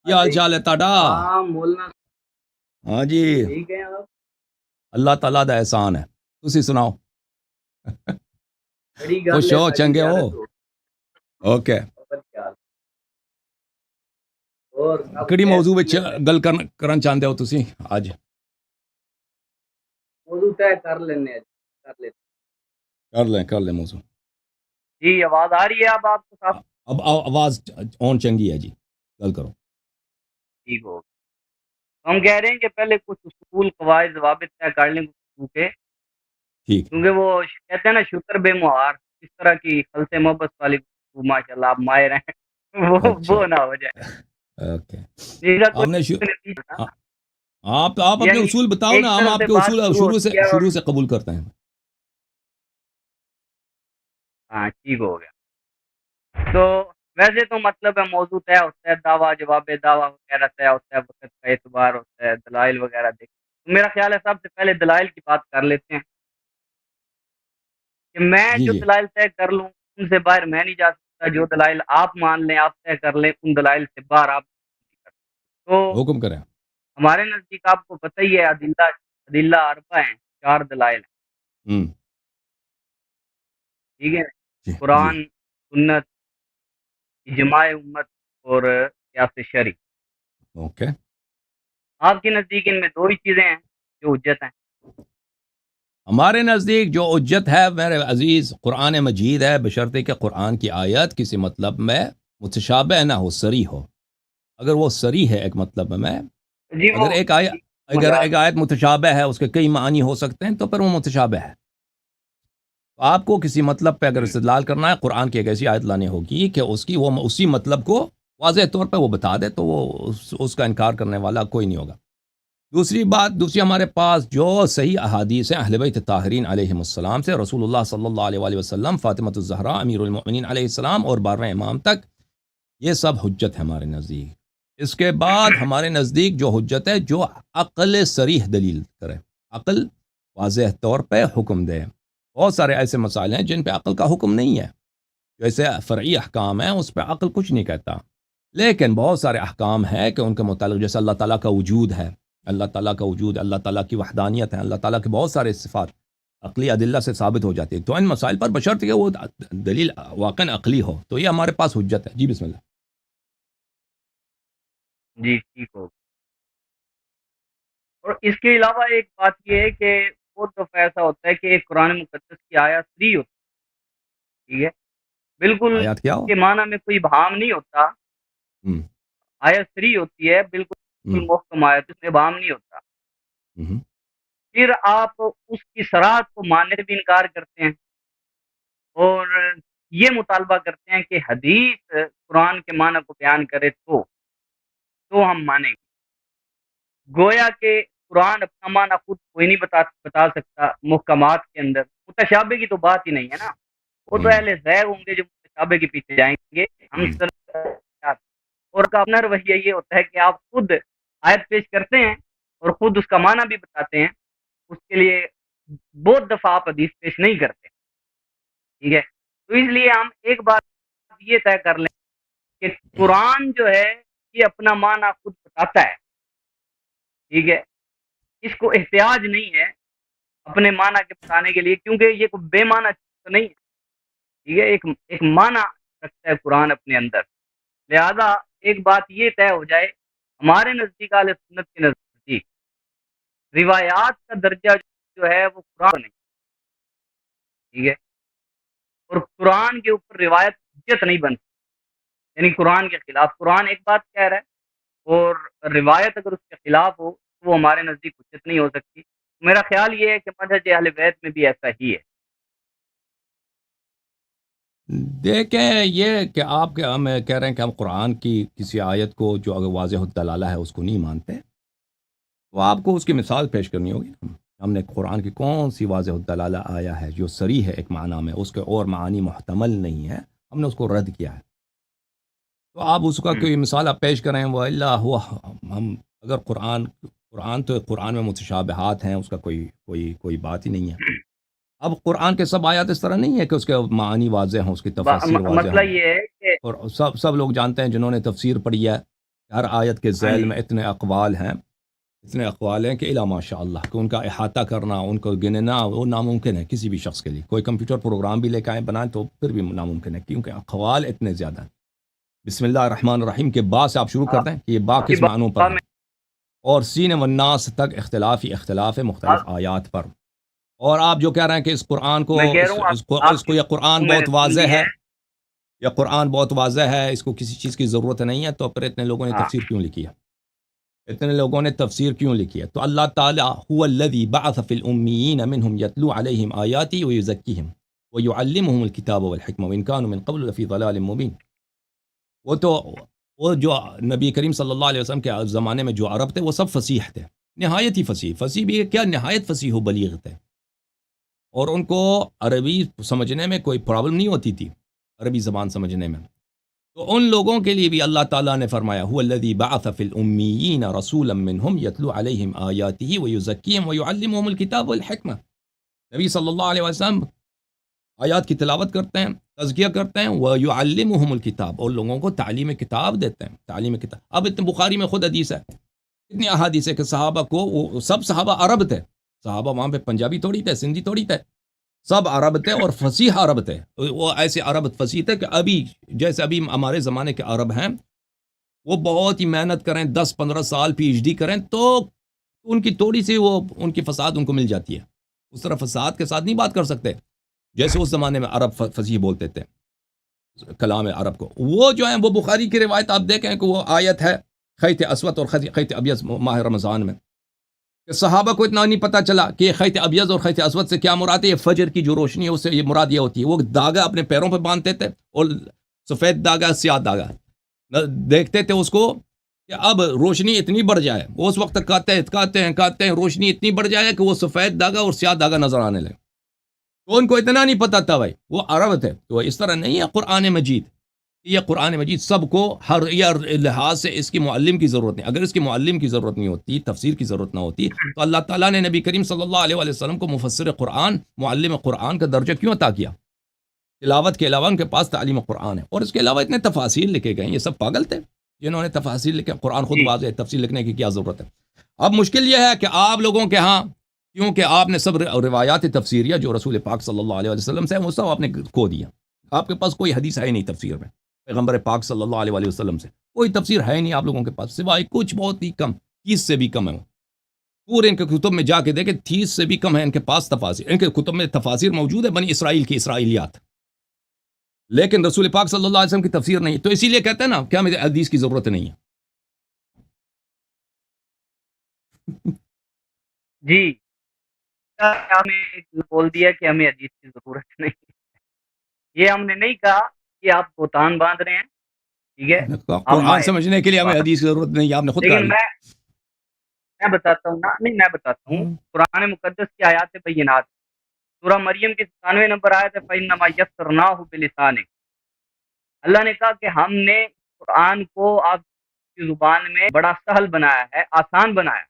کیا حال چال ہے تاڈا؟ ہاں مولانا ہاں جی، ٹھیک ہے آپ؟ اللہ تعالیٰ دا احسان ہے. تسی سناؤ. بڑی گل خوش ہے ہو، ساری چنگے ہو؟ زیارت ہو اوکے. خبر کیا اور سب کیڑی موضوع وچ خیریت ہے؟ گل کرن چاہندے ہو تسی اج؟ موضوع طے کر لینے ہیں کر لیتے کر لیں موضوع. جی آواز آ رہی ہے اب آپ کو صاف اب آواز اون چنگی ہے جی، گل کرو. ٹھیک ہو ہم کہہ رہے ہیں کہ پہلے کچھ اصول قواعد ضوابط طے کر لیں گفتگو کے، ٹھیک. کیونکہ وہ کہتے ہیں نا شکر بے مہار، اس طرح کی خلط محبت والی گفتگو ماشاء اللہ آپ ماہر ہیں اچھا، وہ نہ ہو جائے اوکے. جس کا آپ نے کوئی نتیجہ نہ، آپ اپنے یعنی اصول بتاؤ ایک نا، ہم طرف آپ سے کے بات اصول شروع ہوتی ہے اور شروع سے قبول کرتے ہیں. ہاں ٹھیک ہو گیا. تو ویسے تو مطلب ہے موضوع طے ہوتا ہے، دعویٰ جواب دعویٰ وغیرہ طے ہوتا ہے، وقت کا اعتبار ہوتا ہے، دلائل وغیرہ دیکھ. میرا خیال ہے سب سے پہلے دلائل کی بات کر لیتے ہیں کہ میں جی جو جی، دلائل طے کر لوں ان سے باہر میں نہیں جا سکتا، جو دلائل آپ مان لیں آپ طے کر لیں ان دلائل سے باہر آپ نہیں کر سکتے. تو حکم کریں. ہمارے نزدیک آپ کو پتہ ہی ہے عدلہ اربع ہیں، 4 دلائل ہیں. ہوں. ٹھیک ہے، جی جی، قرآن، سنت، اجماع امت اور قیاس شرعی. اوکے. آپ کے نزدیک ان میں 2 ہی چیزیں ہیں جو حجت ہیں. ہمارے نزدیک جو حجت ہے میرے عزیز قرآن مجید ہے، بشرطے کہ قرآن کی آیت کسی مطلب میں متشابہ نہ ہو، صریح ہو. اگر وہ صریح ہے ایک مطلب میں، جی وہ اگر ایک آیت متشابہ ہے، اس کے کئی معنی ہو سکتے ہیں، تو پھر وہ متشابہ ہے. تو آپ کو کسی مطلب پہ اگر استدلال کرنا ہے، قرآن کی ایک ایسی آیت لانی ہوگی کہ وہ اسی مطلب کو واضح طور پہ وہ بتا دے، تو وہ اس کا انکار کرنے والا کوئی نہیں ہوگا. دوسری ہمارے پاس جو صحیح احادیث ہیں اہل بیت طاہرین علیہم السلام سے، رسول اللہ صلی اللہ علیہ وآلہ وسلم، فاطمۃ الزہرا امیر المؤمنین علیہ السلام اور 12ویں امام تک، یہ سب حجت ہے ہمارے نزدیک. اس کے بعد ہمارے نزدیک جو حجت ہے جو عقل صریح دلیل کرے، عقل واضح طور پہ حکم دے. بہت سارے ایسے مسائل ہیں جن پہ عقل کا حکم نہیں ہے، جیسے فرعی احکام ہیں اس پہ عقل کچھ نہیں کہتا، لیکن بہت سارے احکام ہیں کہ ان کے متعلق، جیسے اللہ تعالیٰ کا وجود ہے، اللہ تعالیٰ کا وجود، اللہ تعالیٰ کی وحدانیت ہے، اللہ تعالیٰ کے بہت سارے صفات عقلی ادلہ سے ثابت ہو جاتی ہے. تو ان مسائل پر بشرط کہ وہ دلیل واقعا عقلی ہو، تو یہ ہمارے پاس حجت ہے. جی بسم اللہ. جی ٹھیک ہو. اور اس کے علاوہ ایک بات یہ ہے کہ بہت دفعہ ایسا ہوتا ہے کہ ایک قرآن مقدس کی آیت فری ہوتی ہے، ٹھیک ہے، بالکل آیات کیا اس ہو؟ کے معنی میں کوئی ابہام نہیں ہوتا، ہم، آیت فری ہوتی ہے بالکل ہم، محکم آیت، اس میں ابہام نہیں ہوتا. ہم، پھر آپ اس کی صراحت کو ماننے سے بھی انکار کرتے ہیں اور یہ مطالبہ کرتے ہیں کہ حدیث قرآن کے معنی کو بیان کرے تو ہم مانیں گے. گویا کہ قرآن اپنا معنی خود کوئی نہیں بتا سکتا محکمات کے اندر، متشابہ کی تو بات ہی نہیں ہے نا. وہ تو ہم، اہل ذیل ہوں گے جو متشابہ کے پیچھے جائیں گے. ہم ہم. اور کا اپنا رویہ یہ ہوتا ہے کہ آپ خود آیت پیش کرتے ہیں اور خود اس کا معنی بھی بتاتے ہیں، اس کے لیے بہت دفعہ آپ حدیث پیش نہیں کرتے. ٹھیک ہے، تو اس لیے ہم ایک بات یہ طے کر لیں کہ قرآن جو ہے یہ اپنا معنی خود بتاتا ہے. ٹھیک ہے، اس کو احتیاج نہیں ہے اپنے معنی کے بتانے کے لیے، کیونکہ یہ کوئی بے معنی چیز تو نہیں ہے. ٹھیک ہے، ایک معنی رکھتا ہے قرآن اپنے اندر. لہذا ایک بات یہ طے ہو جائے، ہمارے نزدیک اہل سنت کے نزدیک روایات کا درجہ جو ہے وہ قرآن نہیں. ٹھیک ہے، اور قرآن کے اوپر روایت حجت نہیں بن سکتی، یعنی قرآن کے خلاف قرآن ایک بات کہہ رہا ہے اور روایت اگر اس کے خلاف ہو تو وہ ہمارے نزدیک حجت نہیں ہو سکتی. میرا خیال یہ ہے کہ منہج اہل بیت میں بھی ایسا ہی ہے. دیکھیں، یہ کہ آپ کے ہم کہہ رہے ہیں کہ ہم قرآن کی کسی آیت کو جو اگر واضح الدلالہ ہے اس کو نہیں مانتے، تو آپ کو اس کی مثال پیش کرنی ہوگی. ہم نے قرآن کی کون سی واضح الدلالہ آیا ہے جو صریح ہے ایک معنی میں، اس کے اور معانی محتمل نہیں ہے، ہم نے اس کو رد کیا ہے. تو آپ اس کا کوئی مثال آپ پیش کریں، وہ اللہ ہوا. ہم اگر قرآن تو قرآن میں متشابہات ہیں، اس کا کوئی بات ہی نہیں ہے. اب قرآن کے سب آیات اس طرح نہیں ہے کہ اس کے معانی واضح ہوں، اس کی تفاسیر واضح مسئلہ ہوں. یہ ہے کہ اور سب لوگ جانتے ہیں جنہوں نے تفسیر پڑھی ہے ہر آیت کے ہاں ذیل جی میں اتنے اقوال ہیں کہ الا ماشاء اللہ کہ ان کا احاطہ کرنا، ان کو گننا وہ ناممکن ہے کسی بھی شخص کے لیے. کوئی کمپیوٹر پروگرام بھی لے کے بنائیں تو پھر بھی ناممکن ہے، کیونکہ اقوال اتنے زیادہ ہیں. بسم اللہ الرحمن الرحیم کے با سے آپ شروع کرتے ہیں کہ یہ با آپ کی کس معنوں پر بات ہے، میں اور سین والناس تک اختلاف ہے مختلف آیات پر. اور آپ جو کہہ رہے ہیں کہ اس قرآن کو میں کہہ رہا ہوں اس کو یہ قرآن میں نے بہت سن واضح لی ہے، یا قرآن بہت واضح ہے، اس کو کسی چیز کی ضرورت نہیں ہے، تو پھر اتنے لوگوں نے ہاں تفسیر کیوں لکھی ہے؟ اتنے لوگوں نے تفسیر کیوں لکھی ہے؟ تو اللہ تعالیٰ هو الذی بعث فی الامیین منہم یتلو علیہم آیاتی ویزکیہم ویعلمہم الکتاب والحکمہ وان کانوا من قبل لفی ضلال مبین. وہ جو نبی کریم صلی اللہ علیہ وسلم کے زمانے میں جو عرب تھے وہ سب فصیح تھے، نہایت ہی فصیح بھی کیا، نہایت فصیح و بلیغ تھے، اور ان کو عربی سمجھنے میں کوئی پرابلم نہیں ہوتی تھی، عربی زبان سمجھنے میں. تو ان لوگوں کے لیے بھی اللہ تعالیٰ نے فرمایا هو الذی بعث فی الامیین رسولا منہم یتلو علیہم آیاتہ ویزکیہم ویعلمہم الکتاب والحکمہ. نبی صلی اللہ علیہ وسلم آیات کی تلاوت کرتے ہیں، تزکیہ کرتے ہیں، ویعلمہم الکتاب، اور لوگوں کو تعلیم کتاب دیتے ہیں. تعلیم کتاب، اب اتنے بخاری میں خود حدیث ہے، اتنی احادیث ہے کہ صحابہ کو، وہ سب صحابہ عرب تھے، صحابہ وہاں پہ پنجابی تھوڑی تھے، سندھی تھوڑی تھے، سب عرب تھے اور فصیح عرب تھے. وہ ایسے عرب فصیح تھے کہ ابھی جیسے ابھی ہمارے زمانے کے عرب ہیں، وہ بہت ہی محنت کریں، 10-15 سال PhD کریں تو ان کی تھوڑی سی وہ ان کی فساد ان کو مل جاتی ہے. اس طرح فساد کے ساتھ نہیں بات کر سکتے جیسے اس زمانے میں عرب فصیح بولتے تھے کلام عرب کو. وہ جو ہیں وہ بخاری کی روایت آپ دیکھیں کہ وہ آیت ہے خیط اسود اور خیط ابیض ماہ رمضان میں، کہ صحابہ کو اتنا نہیں پتا چلا کہ یہ خیط ابیض اور خیط اسود سے کیا مراد ہے. یہ فجر کی جو روشنی ہے اس سے یہ مراد یہ ہوتی ہے. وہ داغا اپنے پیروں پہ باندھتے تھے، اور سفید داغا سیاہ داغا دیکھتے تھے اس کو کہ اب روشنی اتنی بڑھ جائے، وہ اس وقت تک کہتے ہیں روشنی اتنی بڑھ جائے کہ وہ سفید داغا اور سیاہ داغا نظر آنے لگے. تو ان کو اتنا نہیں پتا تھا بھائی، وہ عرب تھے. تو اس طرح نہیں ہے قرآن مجید، یہ قرآن مجید سب کو ہر لحاظ سے اس کی معلم کی ضرورت نہیں. اگر اس کی معلم کی ضرورت نہیں ہوتی، تفسیر کی ضرورت نہ ہوتی، تو اللہ تعالیٰ نے نبی کریم صلی اللہ علیہ وسلم کو مفسر قرآن، معلم قرآن کا درجہ کیوں عطا کیا؟ تلاوت کے علاوہ ان کے پاس تعلیم قرآن ہے، اور اس کے علاوہ اتنے تفاسیر لکھے گئے ہیں. یہ سب پاگل تھے جنہوں نے تفاسیر لکھے. قرآن خود جی واضح ہے، تفسیر لکھنے کی کیا ضرورت ہے؟ اب مشکل یہ ہے کہ آپ لوگوں کے ہاں، کیونکہ آپ نے سب روایات تفسیریہ جو رسول پاک صلی اللہ علیہ وسلم سے ہیں وہ سب آپ نے کھو دیا. آپ کے پاس کوئی حدیث ہے نہیں تفسیر میں پیغمبر پاک صلی اللہ علیہ وسلم سے، کوئی تفسیر ہے نہیں آپ لوگوں کے پاس، سوائے کچھ بہت ہی کم، 30 سے بھی کم ہے. پورے ان کے کتب میں جا کے دیکھیں 30 سے بھی کم ہے ان کے پاس تفاسیر. ان کے کتب میں تفاسیر موجود ہے بنی اسرائیل کی اسرائیلیات، لیکن رسول پاک صلی اللہ علیہ وسلم کی تفسیر نہیں. تو اسی لیے کہتے ہیں نا کہ ہمیں حدیث کی ضرورت نہیں ہے. جی آپ نے ایک بول دیا کہ ہمیں حدیث کی ضرورت نہیں. یہ ہم نے نہیں کہا کہ آپ بہتان باندھ رہے ہیں، ٹھیک ہے، ہم قرآن سمجھنے کے لیے ہمیں حدیث کی ضرورت نہیں ہے، آپ نے خود کہا لیکن میں بتاتا ہوں نا، نہیں میں بتاتا ہوں، قرآن مقدس کی آیات بینات، سورہ مریم کی 97 نمبر آیت ہے فَإِنَّمَا يَسَّرْنَاهُ بِلِسَانِكَ. اللہ نے کہا کہ ہم نے قرآن کو آپ کی زبان میں بڑا سہل بنایا ہے، آسان بنایا.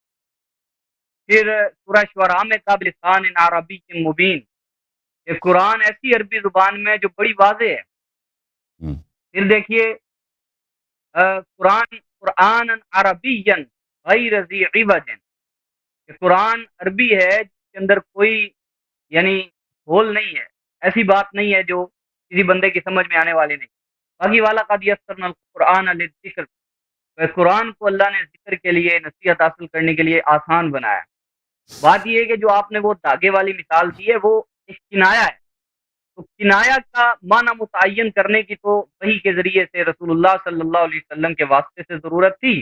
پھر سورہ شعراء میں کہا بِلِسَانٍ عَرَبِيٍّ مُبِينٍ، کہ قرآن ایسی عربی زبان میں جو بڑی واضح ہے. پھر دیکھیے قرآن عربی غیر ذی عوج، کہ قرآن عربی ہے جس کے اندر کوئی یعنی بھول نہیں ہے، ایسی بات نہیں ہے جو کسی بندے کی سمجھ میں آنے والی نہیں. باقی والا قد یسرنا القرآن للذکر، قرآن کو اللہ نے ذکر کے لیے، نصیحت حاصل کرنے کے لیے آسان بنایا. بات یہ ہے کہ جو آپ نے وہ دھاگے والی مثال دی ہے وہ ایک کنایا ہے. تو کنایا کا معنی متعین کرنے کی تو وحی کے ذریعے سے رسول اللہ صلی اللہ علیہ وسلم کے واسطے سے ضرورت تھی.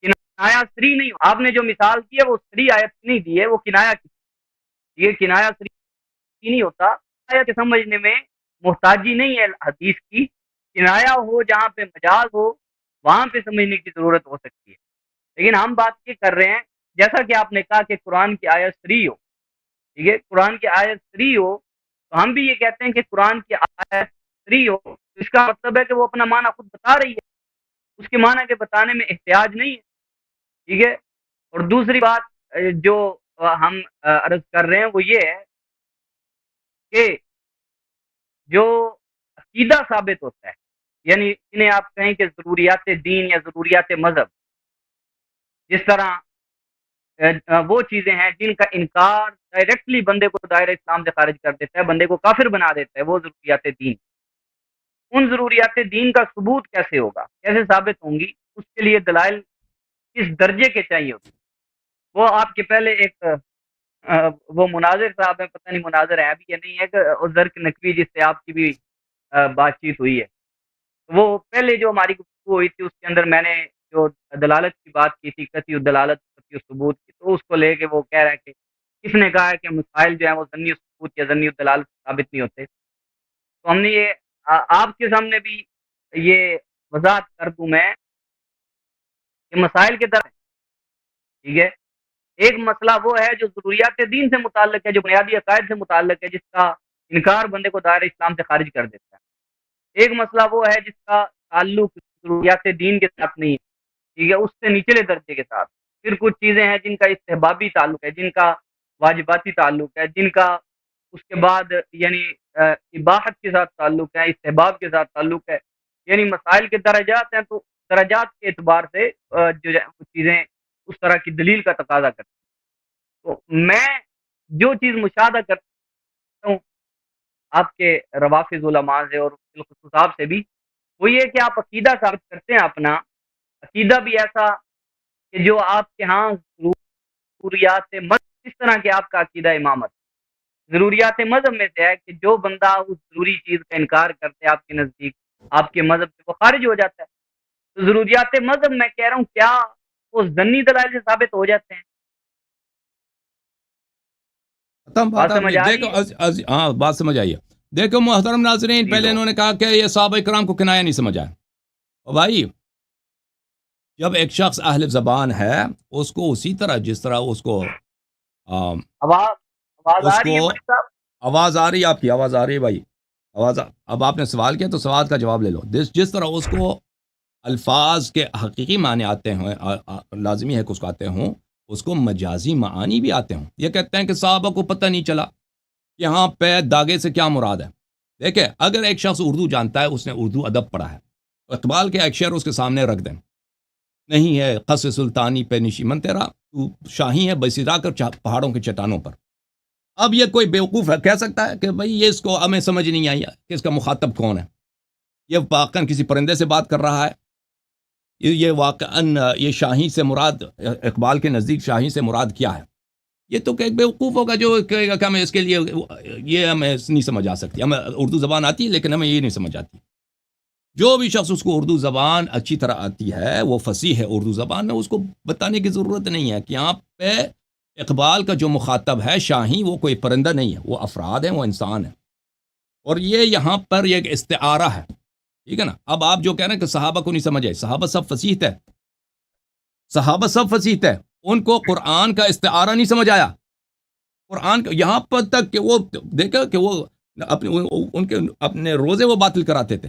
کنایا سری نہیں، آپ نے جو مثال دی ہے وہ سری آیت نہیں دی ہے، وہ کنایا کی. یہ کنایا سری نہیں ہوتا، آیت سمجھنے میں محتاجی نہیں ہے حدیث کی. کنایا ہو جہاں پہ مجاز ہو وہاں پہ سمجھنے کی ضرورت ہو سکتی ہے. لیکن ہم بات یہ کر رہے ہیں جیسا کہ آپ نے کہا کہ قرآن کی آیت سری ہو، ٹھیک ہے، قرآن کی آیت سری ہو، تو ہم بھی یہ کہتے ہیں کہ قرآن کی آیت سری ہو. اس کا مطلب ہے کہ وہ اپنا معنی خود بتا رہی ہے، اس کے معنی کے بتانے میں احتیاج نہیں ہے، ٹھیک ہے. اور دوسری بات جو ہم عرض کر رہے ہیں وہ یہ ہے کہ جو عقیدہ ثابت ہوتا ہے یعنی انہیں آپ کہیں کہ ضروریات دین یا ضروریات مذہب، جس طرح وہ چیزیں ہیں جن کا انکار ڈائریکٹلی بندے کو دائرہ اسلام سے خارج کر دیتا ہے، بندے کو کافر بنا دیتا ہے، وہ ضروریات دین، ان ضروریات دین کا ثبوت کیسے ہوگا، کیسے ثابت ہوں گی؟ اس کے لیے دلائل کس درجے کے چاہیے ہوتے ہیں؟ وہ آپ کے پہلے ایک وہ مناظر صاحب ہیں، پتہ نہیں مناظر ہے ابھی یا نہیں ہے، کہ زرق نقوی جس سے آپ کی بھی بات چیت ہوئی ہے، وہ پہلے جو ہماری گفتگو ہوئی تھی اس کے اندر میں نے جو دلالت کی بات کی تھی، قطعی الدلالت قطعی الثبوت کی، تو اس کو لے کے وہ کہہ رہا ہے کہ کس نے کہا ہے کہ مسائل جو ہیں وہ ضمنی الثبوت یا ضمنی الدلالت ثابت نہیں ہوتے؟ تو ہم نے یہ آپ کے سامنے بھی یہ وضاحت کر دوں میں کہ مسائل کے در، ٹھیک ہے، ایک مسئلہ وہ ہے جو ضروریات دین سے متعلق ہے، جو بنیادی عقائد سے متعلق ہے، جس کا انکار بندے کو دائرہ اسلام سے خارج کر دیتا ہے۔ ایک مسئلہ وہ ہے جس کا تعلق ضروریات دین کے ساتھ نہیں ہے، ٹھیک ہے، اس سے نچلے درجے کے ساتھ۔ پھر کچھ چیزیں ہیں جن کا استحبابی تعلق ہے، جن کا واجباتی تعلق ہے، جن کا اس کے بعد یعنی اباحت کے ساتھ تعلق ہے، استحباب کے ساتھ تعلق ہے، یعنی مسائل کے درجات ہیں، تو درجات کے اعتبار سے جو چیزیں اس طرح کی دلیل کا تقاضا کرتی ہیں۔ تو میں جو چیز مشاہدہ کرتا ہوں آپ کے روافض علماء سے اور بالخصوص آپ سے بھی، وہ یہ کہ آپ عقیدہ ثابت کرتے ہیں اپنا عقیدہ بھی ایسا کہ جو آپ کے ہاں ضروریات مذہب، اس طرح کے آپ کا عقیدہ امامت ضروریات مذہب میں سے ہے کہ جو بندہ اس ضروری چیز کا انکار کرتے آپ کے نزدیک آپ کے مذہب سے وہ خارج ہو جاتا ہے۔ تو ضروریات مذہب میں کہہ رہا ہوں کیا وہ ضمنی دلائل سے ثابت ہو جاتے ہیں؟ ختم بات بات آپ سمجھ نے آ رہی دیکھو ہے؟ ہاں بات سمجھ آئیے۔ دیکھو محترم ناظرین، جی پہلے تو انہوں نے کہا کہ یہ صحابہ کرام کو کنایا نہیں سمجھا ہے۔ اور بھائی جب ایک شخص اہل زبان ہے، اس کو اسی طرح جس طرح اس کو آواز آواز اس آ کو رہی ہے مجھے صاحب؟ آواز آ رہی ہے، آپ کی آواز آ رہی ہے بھائی، اب آپ نے سوال کیا تو سوال کا جواب لے لو۔ جس طرح اس کو الفاظ کے حقیقی معنی آتے ہیں، لازمی ہے کہ اس کو آتے ہوں، اس کو مجازی معانی بھی آتے ہوں۔ یہ کہتے ہیں کہ صحابہ کو پتہ نہیں چلا کہ یہاں پہ داغے سے کیا مراد ہے۔ دیکھیں، اگر ایک شخص اردو جانتا ہے، اس نے اردو ادب پڑھا ہے، اقبال کے ایک شعر اس کے سامنے رکھ دیں، نہیں ہے قصر سلطانی پہ نشیمن تیرا، تو شاہی ہے بسیرا کر پہاڑوں کے چٹانوں پر۔ اب یہ کوئی بیوقوف ہے کہہ سکتا ہے کہ بھئی یہ اس کو ہمیں سمجھ نہیں آئی کہ اس کا مخاطب کون ہے، یہ واقعاً کسی پرندے سے بات کر رہا ہے، یہ واقعاً یہ شاہی سے مراد، اقبال کے نزدیک شاہی سے مراد کیا ہے؟ یہ تو کہ ایک بیوقوف ہوگا جو کہے گا کہ ہمیں اس کے لیے یہ ہمیں نہیں سمجھ آ سکتی، ہمیں اردو زبان آتی ہے لیکن ہمیں یہ نہیں سمجھ آتی۔ جو بھی شخص اس کو اردو زبان اچھی طرح آتی ہے، وہ فصیح ہے اردو زبان میں، اس کو بتانے کی ضرورت نہیں ہے کہ یہاں پہ اقبال کا جو مخاطب ہے شاہی، وہ کوئی پرندہ نہیں ہے، وہ افراد ہیں، وہ انسان ہیں، اور یہ یہاں پر ایک استعارہ ہے، ٹھیک ہے نا۔ اب آپ جو کہہ رہے ہیں کہ صحابہ کو نہیں سمجھ آئے، صحابہ سب فصیح تھے، صحابہ سب فصیح تھے، ان کو قرآن کا استعارہ نہیں سمجھ آیا۔ قرآن کا یہاں پر تک کہ وہ دیکھا کہ وہ ان کے اپنے روزے وہ باطل کراتے تھے،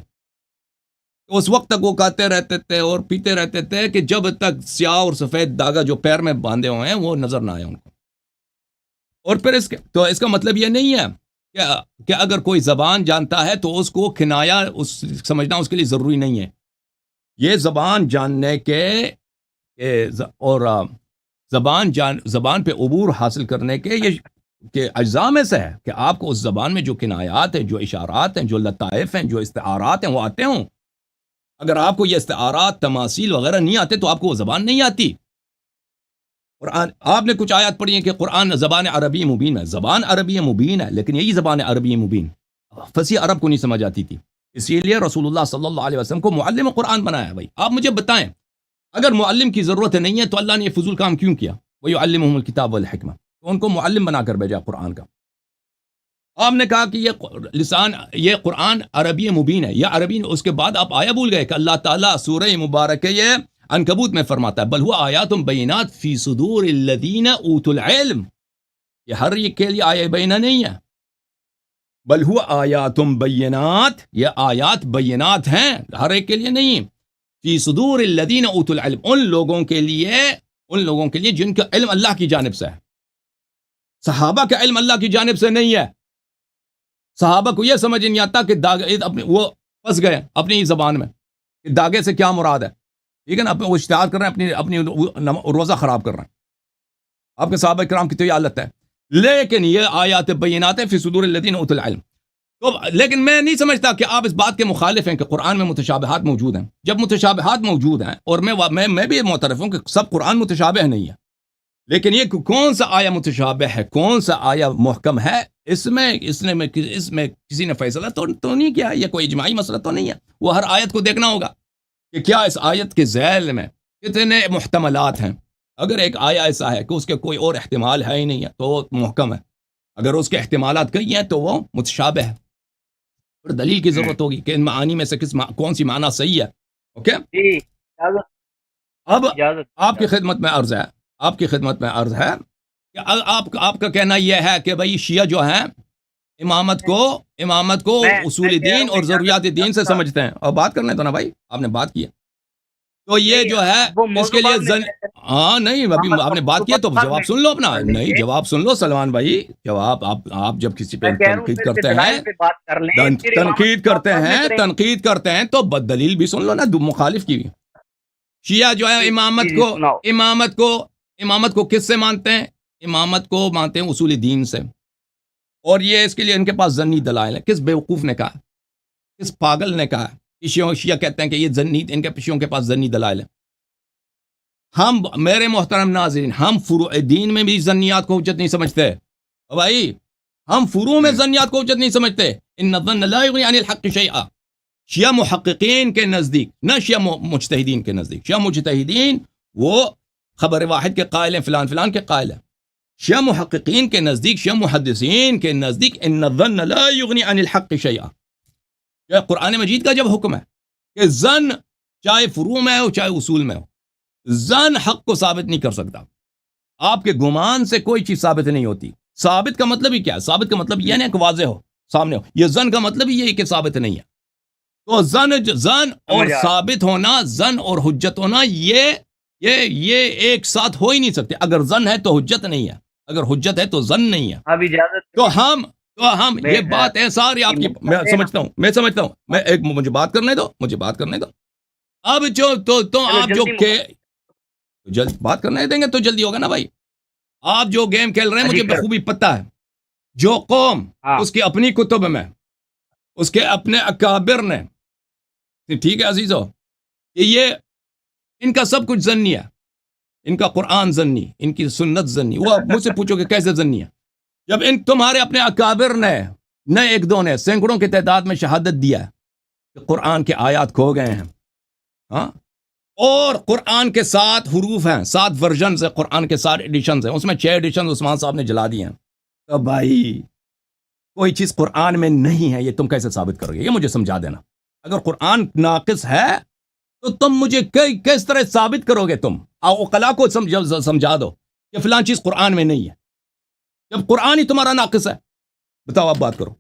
اس وقت تک وہ کھاتے رہتے تھے اور پیتے رہتے تھے کہ جب تک سیاہ اور سفید داغا جو پیر میں باندھے ہوئے ہیں وہ نظر نہ آئے ان کو۔ اور پھر اس کا مطلب یہ نہیں ہے کہ اگر کوئی زبان جانتا ہے تو اس کو کنایا سمجھنا اس کے لیے ضروری نہیں ہے۔ یہ زبان جاننے کے اور زبان پہ عبور حاصل کرنے کے یہ کہ اجزاء میں سے ہے کہ آپ کو اس زبان میں جو کنایات ہیں، جو اشارات ہیں، جو لطائف ہیں، جو استعارات ہیں، وہ آتے ہوں۔ اگر آپ کو یہ استعارات، تماثیل وغیرہ نہیں آتے تو آپ کو وہ زبان نہیں آتی۔ قرآن آپ نے کچھ آیات پڑھی ہیں کہ قرآن زبان عربی مبین ہے، زبان عربی مبین ہے، لیکن یہی زبان عربی مبین فصیح عرب کو نہیں سمجھ آتی تھی، اسی لیے رسول اللہ صلی اللہ علیہ وسلم کو معلم قرآن بنایا ہے۔ بھائی آپ مجھے بتائیں، اگر معلم کی ضرورت نہیں ہے تو اللہ نے یہ فضول کام کیوں کیا؟ وَيُعَلِّمُهُمُ الْكِتَابَ وَالْحِكْمَةَ، تو ان کو معلم بنا کر بھیجا قرآن کا۔ آپ نے کہا کہ یہ قرآن عربی مبین ہے، یا عربی، اس کے بعد آپ آیا بھول گئے کہ اللہ تعالیٰ سورہ مبارکہ یہ عنکبوت میں فرماتا ہے بل هو آیات بینات فی صدور الذین اوتوا العلم، یہ ہر ایک کے لیے آیہ بینہ نہیں ہے، بل هو آیات بینات، یہ آیات بینات ہیں، ہر ایک کے لیے نہیں، فی صدور الذین اوتوا العلم، ان لوگوں کے لیے جن کا علم اللہ کی جانب سے ہے۔ صحابہ کا علم اللہ کی جانب سے نہیں ہے، صحابہ کو یہ سمجھ نہیں آتا کہ وہ پھنس گئے اپنی زبان میں کہ داغے سے کیا مراد ہے، ٹھیک ہے نا، وہ اشتہار کر رہے ہیں، اپنی روزہ خراب کر رہے ہیں. آپ کے صحابہ کرام کی تو یہ حالت ہے. لیکن یہ آیات بینات ہیں فی صدور الذین اوتوا العلم. تو لیکن میں نہیں سمجھتا کہ آپ اس بات کے مخالف ہیں کہ قرآن میں متشابہات موجود ہیں. جب متشابہات موجود ہیں، اور میں بھی معترف ہوں کہ سب قرآن متشابہ نہیں ہے، لیکن یہ کون سا آیا متشابہ ہے، کون سا آیا محکم ہے، اس میں کسی نے فیصلہ تو نہیں کیا. یہ کوئی اجماعی مسئلہ تو نہیں ہے. وہ ہر آیت کو دیکھنا ہوگا کہ کیا اس آیت کے ذیل میں کتنے محتملات ہیں. اگر ایک آیا ایسا ہے کہ اس کے کوئی اور احتمال ہے ہی نہیں ہے تو وہ محکم ہے. اگر اس کے احتمالات کئی ہیں تو وہ متشابہ ہے. پھر دلیل کی ضرورت ہوگی کہ ان معانی میں سے کون سی معنی صحیح ہے. اوکے، جی اب اجازت آپ کی خدمت میں عرض ہے کہ آپ کا کہنا یہ ہے کہ بھائی شیعہ جو ہیں امامت کو میں اصول کہہ رہا دین ہوں اور ضروریات دین سے اجازت سمجھتے ہیں. اور بات کرنے تو نا بھائی، آپ نے بات کی ہے تو یہ نہیں، جو ہے وہ اس کے موضوع لیے بعد میں طے کریں، ہاں نہیں، ابھی محمد آپ نے بات کی ہے تو جواب سن لو اپنا. نہیں، جواب سن لو سلمان بھائی، جواب آپ جب کسی پہ میں کہہ رہا ہوں تنقید پھر کرتے دلائل ہیں پہ بات کر لیں، پھر امامت کی بات بعد میں کریں. تنقید کرتے ہیں تو دلیل بھی سن لو نا مخالف کی بھی. شیعہ جو ہے جی امامت جی سناؤ. کو کس سے مانتے ہیں؟ امامت کو مانتے ہیں اصول دین سے. اور یہ اس کے لیے ان کے پاس ضمنی دلائل ہے. کس بیوقوف نے کہا، کس پاگل نے کہا؟ شیعہ کہتے ہیں کہ یہ ان کے پیشوں کے پاس ضمنی دلائل ہے. ہم میرے محترم ناظرین، ہم فروع دین میں بھی ضمنیات کو حجت نہیں سمجھتے بھائی. ہم فروع میں ضمنیات کو حجت نہیں سمجھتے. ان الظن لا یغنی عن الحق شیئا. شیعہ محققین کے نزدیک، نہ شیعہ مجتہدین کے نزدیک. شیعہ مجتہدین وہ خبر واحد کے قائل ہیں، فلان فلان کے قائل ہیں. شیعہ محققین کے نزدیک، شیعہ محدثین کے نزدیک ان الظن لا یغنی عن الحق شیئا. یہ قرآن مجید کا جب حکم ہے کہ ظن چاہے فروع میں ہو چاہے اصول میں ہو، ظن حق کو ثابت نہیں کر سکتا. آپ کے گمان سے کوئی چیز ثابت نہیں ہوتی. ثابت کا مطلب ہی کیا ہے؟ ثابت کا مطلب یہ نہیں کہ واضح ہو، سامنے ہو. یہ ظن کا مطلب ہی یہ کہ ثابت نہیں ہے. تو ظن اور ثابت ہونا، ظن اور حجت ہونا، یہ ایک ساتھ ہو ہی نہیں سکتے. اگر ظن ہے تو حجت نہیں ہے، اگر حجت ہے تو ظن نہیں ہے. اب اجازت تو ہم یہ بات ہے ساری آپ کی. میں سمجھتا ہوں میں ایک مجھے بات کرنے دو. اب آپ جو کہ جلد بات کرنے دیں گے تو جلدی ہوگا نا بھائی. آپ جو گیم کھیل رہے ہیں مجھے بخوبی پتہ ہے. جو قوم اس کی اپنی کتب میں، اس کے اپنے اکابر نے، ٹھیک ہے عزیزو، کہ یہ ان کا سب کچھ ضنی ہے. ان کا قرآن ضنی، ان کی سنت ضنی. وہ مجھ سے پوچھو کہ کیسے ضنی ہے؟ جب تمہارے اپنے اکابر نے، نہ ایک دو نے، سینکڑوں کی تعداد میں شہادت دیا ہے کہ قرآن کے آیات کھو گئے ہیں. ہاں، اور قرآن کے 7 حروف ہیں، 7 ورژنز ہیں قرآن کے، 7 ایڈیشنز ہیں. اس میں 6 ایڈیشنز عثمان صاحب نے جلا دیے ہیں. تو بھائی کوئی چیز قرآن میں نہیں ہے، یہ تم کیسے ثابت کرو گے؟ یہ مجھے سمجھا دینا. اگر قرآن ناقص ہے تو تم مجھے کس طرح ثابت کرو گے؟ تم عقلاء کو سمجھا دو کہ فلان چیز قرآن میں نہیں ہے، جب قرآن ہی تمہارا ناقص ہے. بتاؤ، آپ بات کرو.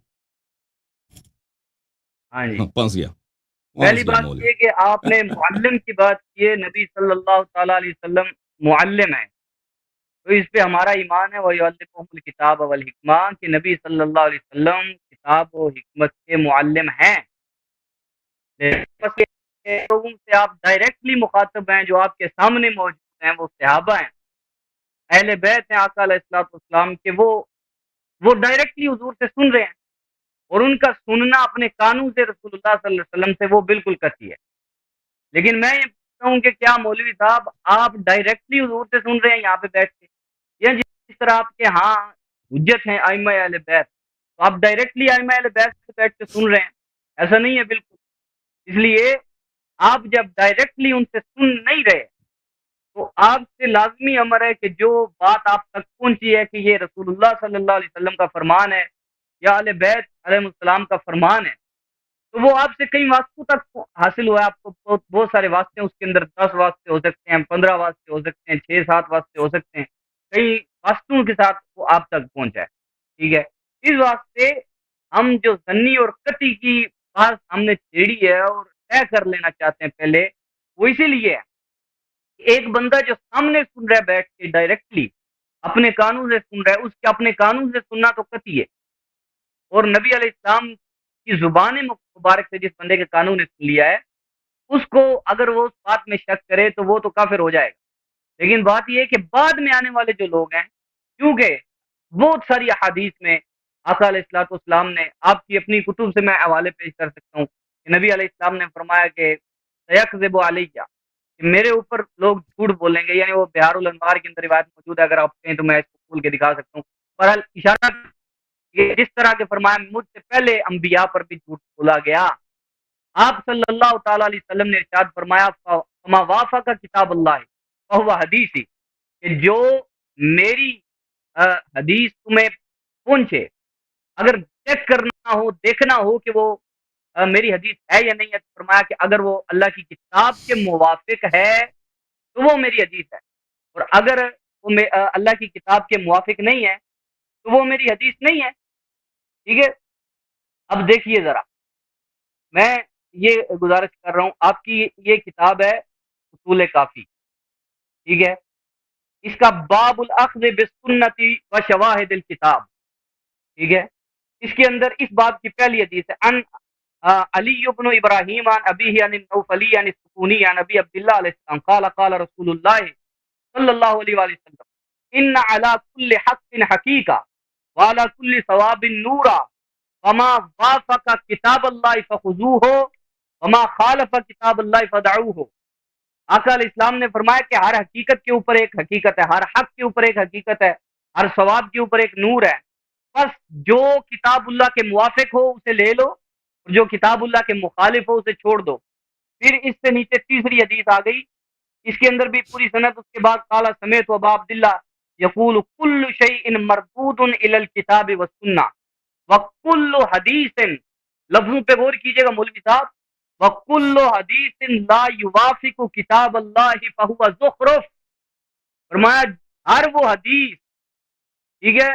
ہاں جی، پہنچ گیا. پہلی بات یہ کہ آپ نے معلم کی بات کی ہے. نبی صلی اللہ تعالیٰ علیہ وسلم معلم ہے، تو اس پہ ہمارا ایمان ہے. وَيُعَلِّمُهُمُ الْكِتَابَ وَالْحِکْمَةَ کہ نبی صلی اللہ علیہ وسلم کتاب و حکمت کے معلم ہیں. لوگوں سے آپ ڈائریکٹلی مخاطب ہیں، جو آپ کے سامنے موجود ہیں وہ صحابہ ہیں، اہل بیت ہیں آقا علیہ الصلوۃ والسلام کے. وہ ڈائریکٹلی حضور سے سن رہے ہیں، اور ان کا سننا اپنے کانوں سے رسول اللہ صلی اللہ علیہ وسلم سے وہ بالکل قطعی ہے. لیکن میں یہ پوچھتا ہوں کہ کیا مولوی صاحب آپ ڈائریکٹلی حضور سے سن رہے ہیں یہاں پہ بیٹھ کے، یا جس طرح آپ کے ہاں حجت ہیں ائمہ اہل بیت، تو آپ ڈائریکٹلی ائمہ اہل بیت سے بیٹھ کے سن رہے ہیں؟ ایسا نہیں ہے بالکل. اس لیے آپ جب ڈائریکٹلی ان سے سن نہیں رہے تو آپ سے لازمی امر ہے کہ جو بات آپ تک پہنچی ہے کہ یہ رسول اللہ صلی اللہ علیہ وسلم کا فرمان ہے یا اہل بیت علیہ السلام کا فرمان ہے، تو وہ آپ سے کئی واسطوں تک حاصل ہوا ہے. آپ کو بہت سارے واسطے ہیں، اس کے اندر 10 واسطے ہو سکتے ہیں، 15 واسطے ہو سکتے ہیں، 6-7 واسطے ہو سکتے ہیں. کئی واسطوں کے ساتھ وہ آپ تک پہنچا ہے. ٹھیک ہے، اس واسطے ہم جو ضنی اور قطعی کی بات ہم نے چھیڑی ہے اور طے کر لینا چاہتے ہیں پہلے، وہ اسی لیے ہے کہ ایک بندہ جو سامنے سن رہا ہے بیٹھ کے ڈائریکٹلی اپنے کانوں سے سن رہا ہے، اس کے اپنے کانوں سے سننا تو قطعی ہے. اور نبی علیہ السلام کی زبان مبارک سے جس بندے کے قانون نے سن لیا ہے، اس کو اگر وہ اس بات میں شک کرے تو وہ تو کافر ہو جائے گا۔ لیکن بات یہ ہے کہ بعد میں آنے والے جو لوگ ہیں، کیونکہ بہت ساری احادیث میں آقا علیہ الصلوۃ والسلام نے، آپ کی اپنی کتب سے میں حوالے پیش کر سکتا ہوں کہ نبی علیہ السلام نے فرمایا کہ سیکذب علیہ، کہ میرے اوپر لوگ جھوٹ بولیں گے، یعنی وہ بہار الانوار کے اندر روایت موجود ہے، اگر آپ کہیں تو میں اس کو کھول کے دکھا سکتا ہوں۔ بہرحال اشارہ یہ جس طرح کے فرمایا مجھ سے پہلے انبیاء پر بھی جھوٹ بولا گیا۔ آپ صلی اللہ تعالی علیہ وسلم نے ارشاد فرمایا فما وافق کتاب اللہ فہو حدیثی، کہ جو میری حدیث تمہیں پہنچے، اگر چیک کرنا ہو، دیکھنا ہو کہ وہ میری حدیث ہے یا نہیں ہے، تو فرمایا کہ اگر وہ اللہ کی کتاب کے موافق ہے تو وہ میری حدیث ہے، اور اگر وہ اللہ کی کتاب کے موافق نہیں ہے تو وہ میری حدیث نہیں ہے۔ ٹھیک ہے، اب دیکھیے ذرا، میں یہ گزارش کر رہا ہوں، آپ کی یہ کتاب ہے اصول کافی، ٹھیک ہے، اس کا باب الاخذ بالسنتی و شواہد الکتاب، ٹھیک ہے، اس کے اندر اس باب کی پہلی حدیث ہے ان علی بن ابراہیم عن ابیہ عن النوفلی عن السکونی عن ابی عبداللہ علیہ السلام قال قال رسول اللہ صلی اللہ علیہ وآلہ وسلم ان علی کل حق حقیقہ وعلی کل ثواب نورا وما وافق کتاب اللہ فخذوہ وما خالف کتاب اللہ فدعوہ۔ آقا علیہ السلام نے فرمایا کہ ہر حقیقت کے اوپر ایک حقیقت ہے، ہر حق کے اوپر ایک حقیقت ہے، ہر ثواب کے اوپر ایک نور ہے، بس جو کتاب اللہ کے موافق ہو اسے لے لو، اور جو کتاب اللہ کے مخالف ہو اسے چھوڑ دو۔ پھر اس سے نیچے تیسری حدیث آ گئی، اس کے اندر بھی پوری سند، اس کے بعد قال سمیت ابا عبداللہ یقول کل شیء مردود الی الکتاب والسنہ وکل حدیث، لفظوں پہ غور کیجئے گا مولوی صاحب، وکل حدیث لا یوافق کتاب اللہ فہو زخرف، فرمایا ہر وہ حدیث، ٹھیک ہے،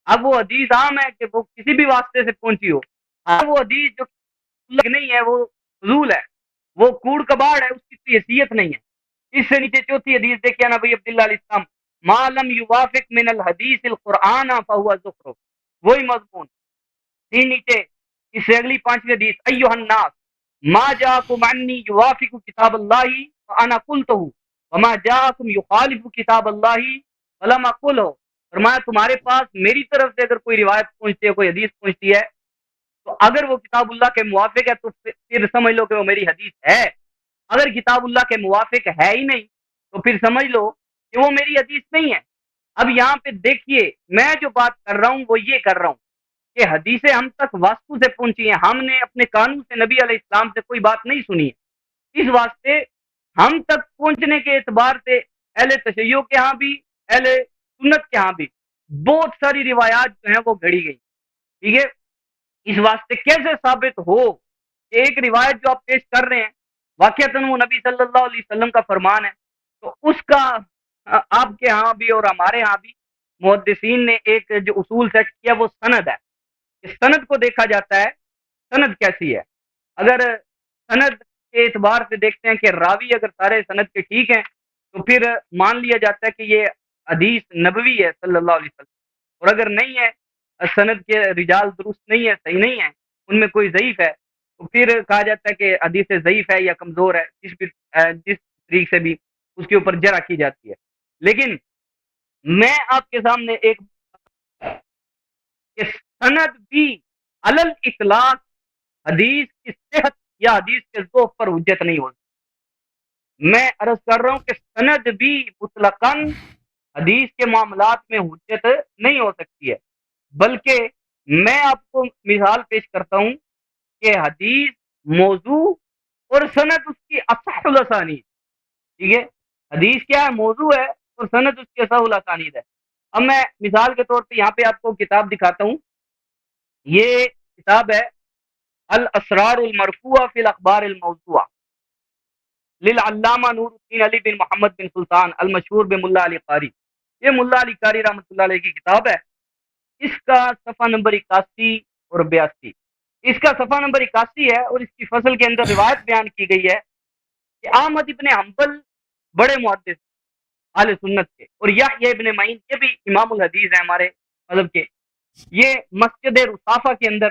اب وہ حدیث عام ہے کہ وہ کسی بھی واسطے سے پہنچی ہو، ہر وہ حدیث جو نہیں ہے وہ فضول ہے، وہ کوڑ کباڑ ہے، اس کی کوئی حیثیت نہیں ہے۔ اس سے نیچے چوتھی حدیث دیکھیے نبی عبداللہ علیہ السلام ما لم یوافق من الحدیث القرآن فہو زخرف، وہی مضمون۔ پھر نیچے اس سے اگلی پانچویں حدیث ایھا الناس ما جاءکم عنی یوافق کتاب اللہ فانا قلتہ وما جاءکم یخالف کتاب اللہ فلم اقلہ، فرمایا تمہارے پاس میری طرف سے اگر کوئی روایت پہنچتی ہے، کوئی حدیث پہنچتی ہے، تو اگر وہ کتاب اللہ کے موافق ہے تو پھر سمجھ لو کہ وہ میری حدیث ہے، اگر کتاب اللہ کے موافق ہے ہی نہیں تو پھر سمجھ لو کہ وہ میری حدیث نہیں ہے۔ اب یہاں پہ دیکھیے میں جو بات کر رہا ہوں وہ یہ کر رہا ہوں کہ حدیثیں ہم تک واسطو سے پہنچی ہیں، ہم نے اپنے قانون سے نبی علیہ السلام سے کوئی بات نہیں سنی ہے، اس واسطے ہم تک پہنچنے کے اعتبار سے اہل تشیع کے ہاں بھی، اہل سنت کے ہاں بھی بہت ساری روایات جو ہیں وہ گھڑی گئی، ٹھیک ہے، اس واسطے کیسے ثابت ہو کہ ایک روایت جو آپ پیش کر رہے ہیں واقعتاً وہ نبی صلی اللہ علیہ وسلم کا فرمان ہے، تو اس کا آپ کے ہاں بھی اور ہمارے ہاں بھی محدثین نے ایک جو اصول سیٹ کیا وہ سند ہے، اس سند کو دیکھا جاتا ہے سند کیسی ہے۔ اگر سند کے اعتبار سے دیکھتے ہیں کہ راوی اگر سارے سند کے ٹھیک ہیں تو پھر مان لیا جاتا ہے کہ یہ حدیث نبوی ہے صلی اللہ علیہ وسلم، اور اگر نہیں ہے، سند کے رجال درست نہیں ہے، صحیح نہیں ہے، ان میں کوئی ضعیف ہے، تو پھر کہا جاتا ہے کہ حدیث ضعیف ہے یا کمزور ہے، جس طریق سے بھی اس کے اوپر جرح کی جاتی ہے۔ لیکن میں آپ کے سامنے ایک کہ سند بھی علل اطلاق حدیث کی صحت یا حدیث کے ذوق پر حجت نہیں ہوتی، میں عرض کر رہا ہوں کہ سند بھی مطلقاً حدیث کے معاملات میں حجت نہیں ہو سکتی ہے، بلکہ میں آپ کو مثال پیش کرتا ہوں کہ حدیث موضوع اور سند اس کی اصح الاسانید، ٹھیک ہے، حدیث کیا ہے، موضوع ہے، اور سند اس کی اصح الاسانید ہے۔ اب میں مثال کے طور پہ یہاں پہ آپ کو کتاب دکھاتا ہوں، یہ کتاب ہے الاسرار المرفوعہ فی الاخبار الموضوعہ للعلامہ نور الدین علی بن محمد بن سلطان المشہور بملا علی قاری، یہ ملا علی قاری رحمۃ اللہ علیہ کی کتاب ہے، اس کا صفحہ نمبر 81 اور 82، اس کا صفحہ نمبر 81 ہے، اور اس کی فصل کے اندر روایت بیان کی گئی ہے کہ احمد ابن حنبل بڑے محدث اہل سنت کے، اور یحییٰ ابن معین یہ بھی امام الحدیث ہیں ہمارے مذہب کے، یہ مسجد رصافہ کے اندر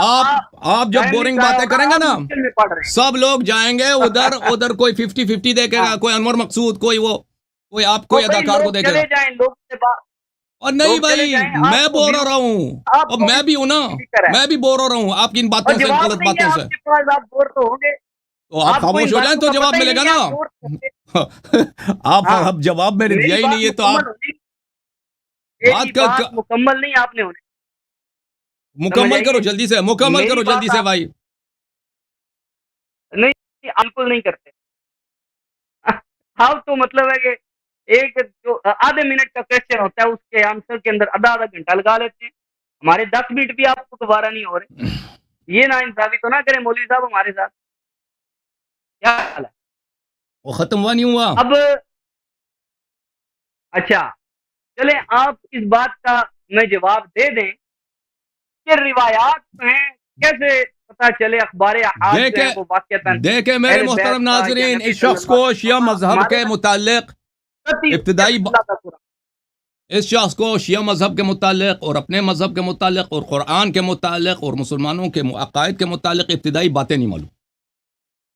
آپ جب بورنگ باتیں کریں گے نا سب لوگ جائیں گے ادھر کوئی 50-50 دیکھے گا, کوئی انور مقصود, کوئی آپ کوئی اداکار کو دیکھے گا. اور نہیں بھائی میں بور ہو رہا ہوں, اور میں بھی ہوں نا, میں بھی بور ہو رہا ہوں آپ کی ان باتوں سے, غلط باتوں سے. تو آپ خاموش ہو جائیں تو جواب ملے گا نا. آپ اب جواب میں نے دیا ہی نہیں ہے تو آپ بات مکمل نہیں آپ نے مکمل کرو جلدی سے, مکمل کرو جلدی سے بھائی. نہیں بالکل نہیں کرتے آپ تو مطلب ہے کہ ایک جو آدھے منٹ کا کوشچن ہوتا ہے اس کے آنسر کے اندر آدھا گھنٹہ لگا لیتے ہیں. ہمارے 10 منٹ بھی آپ کو دوبارہ نہیں ہو رہے. یہ نا انصافی تو نہ کریں مولوی صاحب ہمارے ساتھ. کیا حال ہے وہ ختم ہوا نہیں ہوا اب؟ اچھا چلیں آپ اس بات کا میں جواب دے دیں کہ روایات ہیں کیسے پتہ چلے اخبار احاد جو ہیں وہ واقعتاً دیکھیں میرے محترم ناظرین, اس شخص کو شیعہ مذہب کے متعلق ابتدائی اس شخص کو شیعہ مذہب کے متعلق اور اپنے مذہب کے متعلق اور قرآن کے متعلق اور مسلمانوں کے عقائد کے متعلق ابتدائی باتیں نہیں معلوم.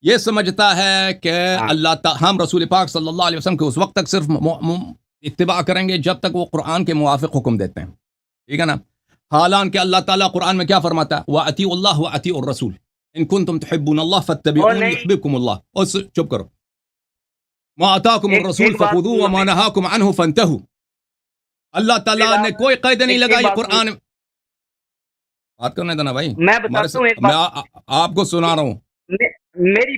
یہ سمجھتا ہے کہ اللہ تعالی ہم رسول پاک صلی اللہ علیہ وسلم کے اس وقت تک صرف اتباع کریں گے جب تک وہ قرآن کے موافق حکم دیتے ہیں, ٹھیک ہے نا. حالانکہ اللہ تعالیٰ قرآن میں کیا فرماتا ہے, وَأَطِيعُوا اللَّهَ وَأَطِيعُوا الرَّسُولَ إِن كُنتُمْ تُحِبُّونَ اللَّهَ فَاتَّبِعُونِي يُحْبِبْكُمُ اللَّهُ. اور چپ کرو, مَا آتَاكُمُ الرَّسُولُ فَخُذُوهُ وَمَا نَهَاكُمْ عَنْهُ فَانْتَهُوا. اللہ تعالیٰ نے کوئی قید نہیں لگائی قرآن. بات کرنے دینا بھائی, میں بتاتا ہوں ایک بات, میں آپ کو سنا رہا ہوں. میری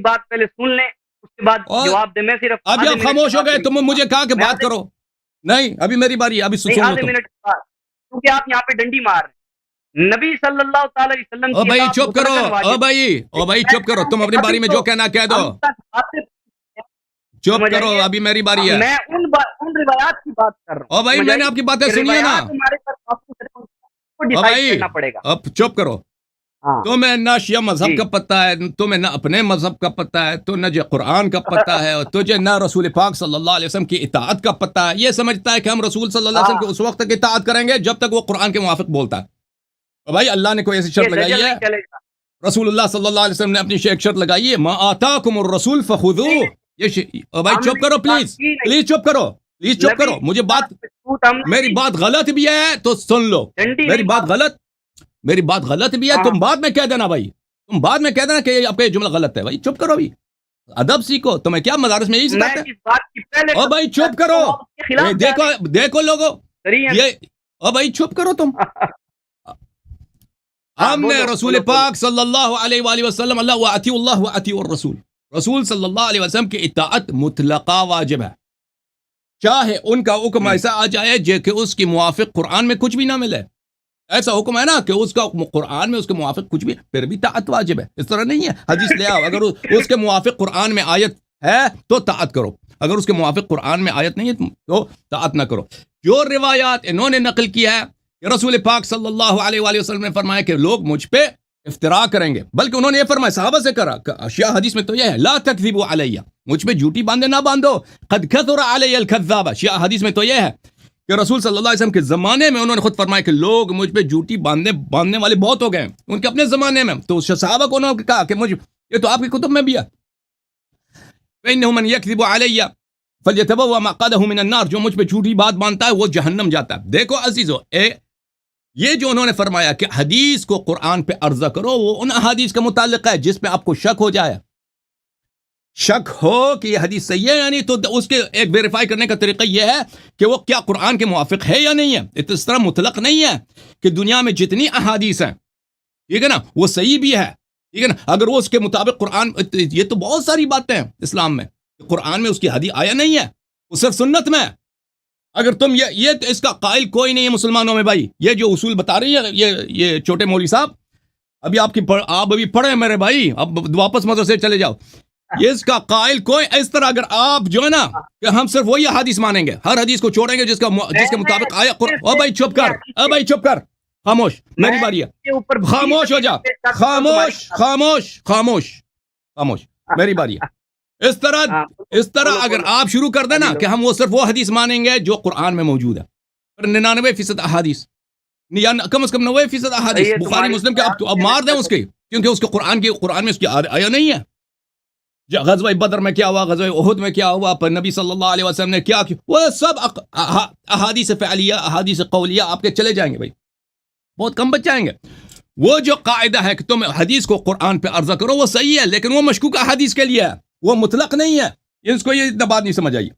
بات پہلے سن لیں اس کے بعد جواب دیں. میں صرف ابھی آپ خاموش ہو گئے, تم مجھے کہا کہ بات کرو. نہیں ابھی میری باری, ابھی سنو آدھے منٹ بعد, کیونکہ آپ یہاں پہ ڈنڈی مار رہے ہیں. نبی صلی اللہ تعالی علیہ وسلم او بھائی چپ کرو, او بھائی چپ کرو, تم اپنی باری میں جو کہنا کہہ دو. چپ کرو, ابھی میری باری ہے. میں ان روایات کی بات کر رہا ہوں. او بھائی میں نے آپ کی باتیں سنی ہے نا. او بھائی اب چپ کرو. تمہیں نہ شیعہ مذہب کا پتہ ہے, تمہیں نہ اپنے مذہب کا پتہ ہے, تو نہ قرآن کا پتہ ہے, اور تجھے نہ رسول پاک صلی اللہ علیہ وسلم کی اطاعت کا پتہ ہے. یہ سمجھتا ہے کہ ہم رسول صلی اللہ علیہ وسلم کی اس وقت تک اطاعت کریں گے جب تک وہ قرآن کے موافق بولتا ہے. اور بھائی اللہ نے کوئی ایسی شرط لگائی ہے؟ رسول اللہ صلی اللہ علیہ وسلم نے اپنی ایک شرط لگائی ہے, ما آتاکم الرسول فخذوہ. او بھائی چپ کرو پلیز, پلیز چپ کرو, پلیز چپ کرو. مجھے میری بات غلط بھی ہے تو سن لو. میری بات غلط بھی ہے, تم بعد میں کہہ دینا بھائی, تم بعد میں کہہ دینا کہ آپ کا یہ جملہ غلط ہے. بھائی چپ کرو, بھی ادب سیکھو. تمہیں کیا مدارس میں یہی سکھاتے ہیں؟ او بھائی چپ کرو, دیکھو لوگوں یہ. او بھائی چپ کرو تم. ہم نے رسول پاک صلی اللہ علیہ وآلہ وسلم اللہ وَأَطِيعُوا اللَّهَ وَأَطِيعُوا الرَّسُولَ, رسول صلی اللہ علیہ وسلم کی اطاعت مطلقہ واجب ہے, چاہے ان کا حکم ایسا آ جائے جو کہ اس کی موافق قرآن میں کچھ بھی نہ ملے. ایسا حکم ہے نا کہ اس کا قرآن میں اس کے موافق کچھ بھی, پھر بھی طاعت واجب ہے. اس طرح نہیں ہے حدیث لے آؤ, اگر اس کے موافق قرآن میں آیت ہے تو طاعت کرو, اگر اس کے موافق قرآن میں آیت نہیں ہے تو طاعت نہ کرو. جو روایات انہوں نے نقل کیا ہے کہ رسول پاک صلی اللہ علیہ وآلہ وسلم نے فرمایا کہ لوگ مجھ پہ افتراء کریں گے, بلکہ انہوں نے یہ فرمایا صحابہ سے کرا, اشیاء حدیث میں تو یہ ہے, لا تکذبوا علی, مجھ پہ جھوٹی باندھے نہ باندھو, قد کثر علی الکذاب. شیعہ حدیث میں تو یہ ہے کہ رسول صلی اللہ علیہ وسلم کے زمانے میں انہوں نے خود فرمایا کہ لوگ مجھ پہ جھوٹی باندھنے والے بہت ہو گئے ہیں ان کے اپنے زمانے میں. تو صحابہ کو انہوں نے کہا کہ مجھے, یہ تو آپ کی کتب میں بھی ہے, فإنه من يكذب علي فليتبوأ مقعده من النار, جو مجھ پہ جھوٹی بات باندھتا ہے وہ جہنم جاتا ہے. دیکھو عزیزو, یہ جو انہوں نے فرمایا کہ حدیث کو قرآن پہ عرضہ کرو, وہ ان حدیث کے متعلق ہے جس پہ آپ کو شک ہو جائے, شک ہو کہ یہ حدیث صحیح ہے یا نہیں, تو اس کے ایک ویریفائی کرنے کا طریقہ یہ ہے کہ وہ کیا قرآن کے موافق ہے یا نہیں ہے. اس طرح مطلق نہیں ہے کہ دنیا میں جتنی احادیث ہیں, ٹھیک ہے نا, وہ صحیح بھی ہے, ٹھیک ہے نا, اگر وہ اس کے مطابق قرآن, یہ تو بہت ساری باتیں ہیں اسلام میں, قرآن میں اس کی حدیث آیا نہیں ہے, وہ صرف سنت میں. اگر تم یہ اس کا قائل کوئی نہیں ہے مسلمانوں میں بھائی, یہ جو اصول بتا رہی ہے یہ چھوٹے مولوی صاحب, ابھی آپ ابھی پڑھے میرے بھائی, اب واپس مدرسے چلے جاؤ. یہ اس کا قائل کوئی, اس طرح اگر آپ جو ہے نا کہ ہم صرف وہی حدیث مانیں گے, ہر حدیث کو چھوڑیں گے جس کے مطابق آیا. او بھائی چپ کر, او بھائی چپ کر, خاموش, میری باری ہے, خاموش ہو جا, خاموش خاموش خاموش خاموش, میری باری ہے. اس طرح اگر آپ شروع کر دیں نا کہ ہم وہ صرف وہ حدیث مانیں گے جو قرآن میں موجود ہے, 99% احادیث, یا کم از کم 90% احادیث یہ بخاری تمہاری مسلم کے اب مار دیں اس کے، کیونکہ اس کے قرآن میں اس کی آیا نہیں ہے. غزوہ بدر میں کیا ہوا، غزوہ احد میں کیا ہوا، پر نبی صلی اللہ علیہ وسلم نے کیا وہ سب احادیث فعلیہ احادیث قولیہ آپ کے چلے جائیں گے بھائی، بہت کم بچ جائیں گے. وہ جو قاعدہ ہے کہ تم حدیث کو قرآن پہ عرضہ کرو وہ صحیح ہے، لیکن وہ مشکوک احادیث کے لیے ہے، وہ مطلق نہیں ہے. اس کو یہ اتنا بات نہیں سمجھ آئی.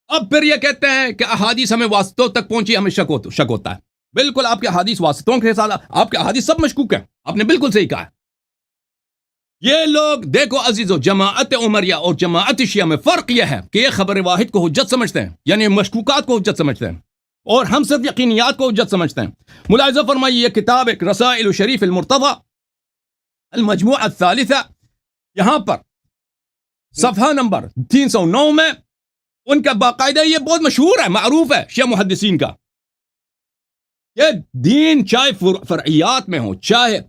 اب پھر یہ کہتے ہیں کہ احادیث ہمیں واسطوں تک پہنچی، ہمیں شک ہوتا ہے. بالکل آپ کے احادیث واسطوں کے ساتھ، آپ کے احادیث سب مشکوک ہیں، آپ نے بالکل صحیح کہا ہے. یہ لوگ دیکھو عزیزو، جماعت عمریہ اور جماعت شیعہ میں فرق یہ ہے کہ یہ خبر واحد کو حجت سمجھتے ہیں، یعنی مشکوکات کو حجت سمجھتے ہیں، اور ہم صرف یقینیات کو حجت سمجھتے ہیں. ملاحظہ فرمائیے یہ کتاب ایک رسائل شریف المرتضی المجموعہ الثالثہ، یہاں پر صفحہ نمبر 309 میں ان کا باقاعدہ، یہ بہت مشہور ہے، معروف ہے شیعہ محدثین کا، یہ دین چاہے فرعیات میں ہو چاہے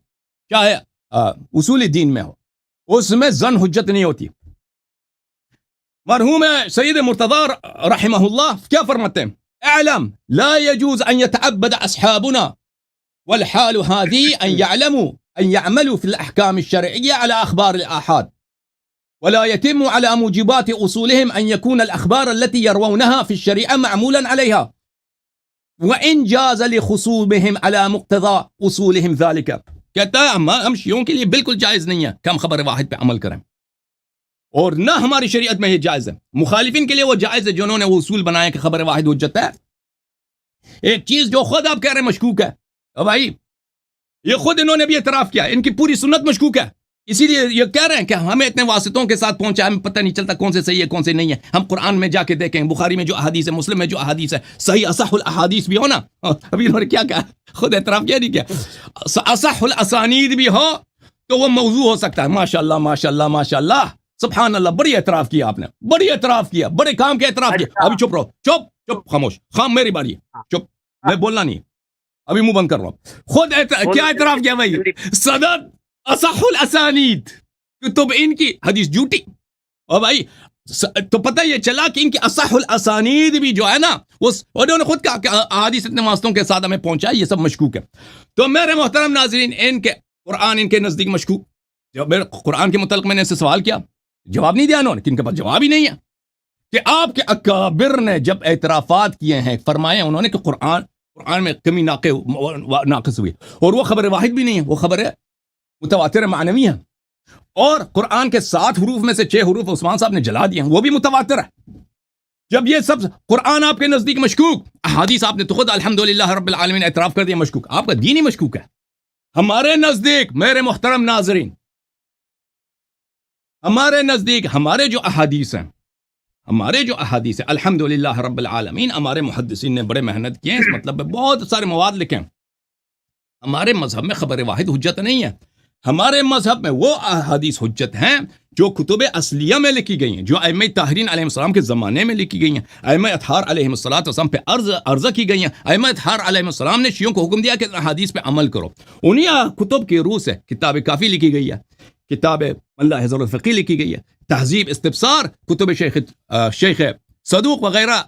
اصولی دین میں ہو، اس میں ظن حجت نہیں ہوتی. مرحوم سید مرتضی رحمہ اللہ کیا فرماتے ہیں؟ اعلم لا يجوز ان يتعبد اصحابنا والحال هذه ان يعملوا في الاحكام الشرعيه على اخبار الاحاد، ولا يتم على موجبات اصولهم ان يكون الاخبار التي يروونها في الشريعه معمولا عليها، وان جاز لخصومهم على مقتضى اصولهم ذلك. کہتا ہے ہم شیعوں کے لیے بالکل جائز نہیں ہے کہ ہم خبر واحد پہ عمل کریں، اور نہ ہماری شریعت میں یہ جائز ہے. مخالفین کے لیے وہ جائز ہے جنہوں نے وہ اصول بنائے کہ خبر واحد حجت ہے. ایک چیز جو خود آپ کہہ رہے ہیں مشکوک ہے، بھائی یہ خود انہوں نے بھی اعتراف کیا، ان کی پوری سنت مشکوک ہے، اسی لیے یہ کہہ رہے ہیں کہ ہمیں اتنے واسطوں کے ساتھ پہنچا، ہمیں پتہ نہیں چلتا کون سے صحیح ہے کون سے نہیں ہے. ہم قرآن میں جا کے دیکھیں، بخاری میں جو احادیث ہے، مسلم میں جو احادیث ہے، صحیح اصح الاحادیث بھی ہو نا، ابھی انہوں نے کیا کہا، خود اعتراف کیا نہیں کیا، اصح الاسانید بھی ہو تو وہ موضوع ہو سکتا ہے. ماشاءاللہ ماشاءاللہ ماشاءاللہ، سبحان اللہ، بڑی اعتراف کیا آپ نے، بڑی اعتراف کیا، بڑے کام کے اعتراف کیا. ابھی چپ رہو، چپ خاموش، میری باری ہے، چپ، میں بولنا نہیں، ابھی منہ بند کر رہا ہوں. خود کیا اعتراف کیا بھائی، صدد اصح الاسانید، کتب ان کی حدیث جھوٹی. اور بھائی تو پتہ یہ چلا کہ ان کی اصح الاسانید بھی جو ہے نا، انہوں نے خود کہا کہ احادیث اتنے واسطوں کے ساتھ ہمیں پہنچا، یہ سب مشکوک ہے. تو میرے محترم ناظرین، ان کے قرآن ان کے نزدیک مشکوک. جب میرے قرآن کے متعلق میں نے ان سے سوال کیا، جواب نہیں دیا انہوں نے، کہ ان کے پاس جواب ہی نہیں ہے. کہ آپ کے اکابر نے جب اعترافات کیے ہیں، فرمائے انہوں نے کہ قرآن میں کمی ناقص ہوئی، اور وہ خبر واحد بھی نہیں ہے، وہ خبر متواتر معنوی ہے، اور قرآن کے 7 حروف میں سے 6 حروف عثمان صاحب نے جلا دیے ہیں، وہ بھی متواتر ہے. جب یہ سب قرآن آپ کے نزدیک مشکوک، احادیث آپ نے تو خود الحمدللہ رب العالمین اعتراف کر دیا مشکوک، آپ کا دین ہی مشکوک ہے. ہمارے نزدیک میرے محترم ناظرین، ہمارے نزدیک ہمارے جو احادیث ہیں الحمدللہ رب العالمین، ہمارے محدثین نے بڑے محنت کیے ہیں، اس مطلب میں بہت سارے مواد لکھے ہیں. ہمارے مذہب میں خبر واحد حجت نہیں ہے، ہمارے مذہب میں وہ احادیث حجت ہیں جو کتب اصلیہ میں لکھی گئی ہیں، جو ائمہ طاہرین علیہ السلام کے زمانے میں لکھی گئی ہیں، ائمہ اطہار علیہ السلام پہ عرضہ کی گئی ہیں. ائمہ اطہار علیہ السلام نے شیعوں کو حکم دیا کہ احادیث پہ عمل کرو. انہی کتب کے روح سے کتاب کافی لکھی گئی ہے، کتاب ملا حضر الفقی لکھی گئی ہے، تہذیب استبصار، کتب شیخ صدوق وغیرہ،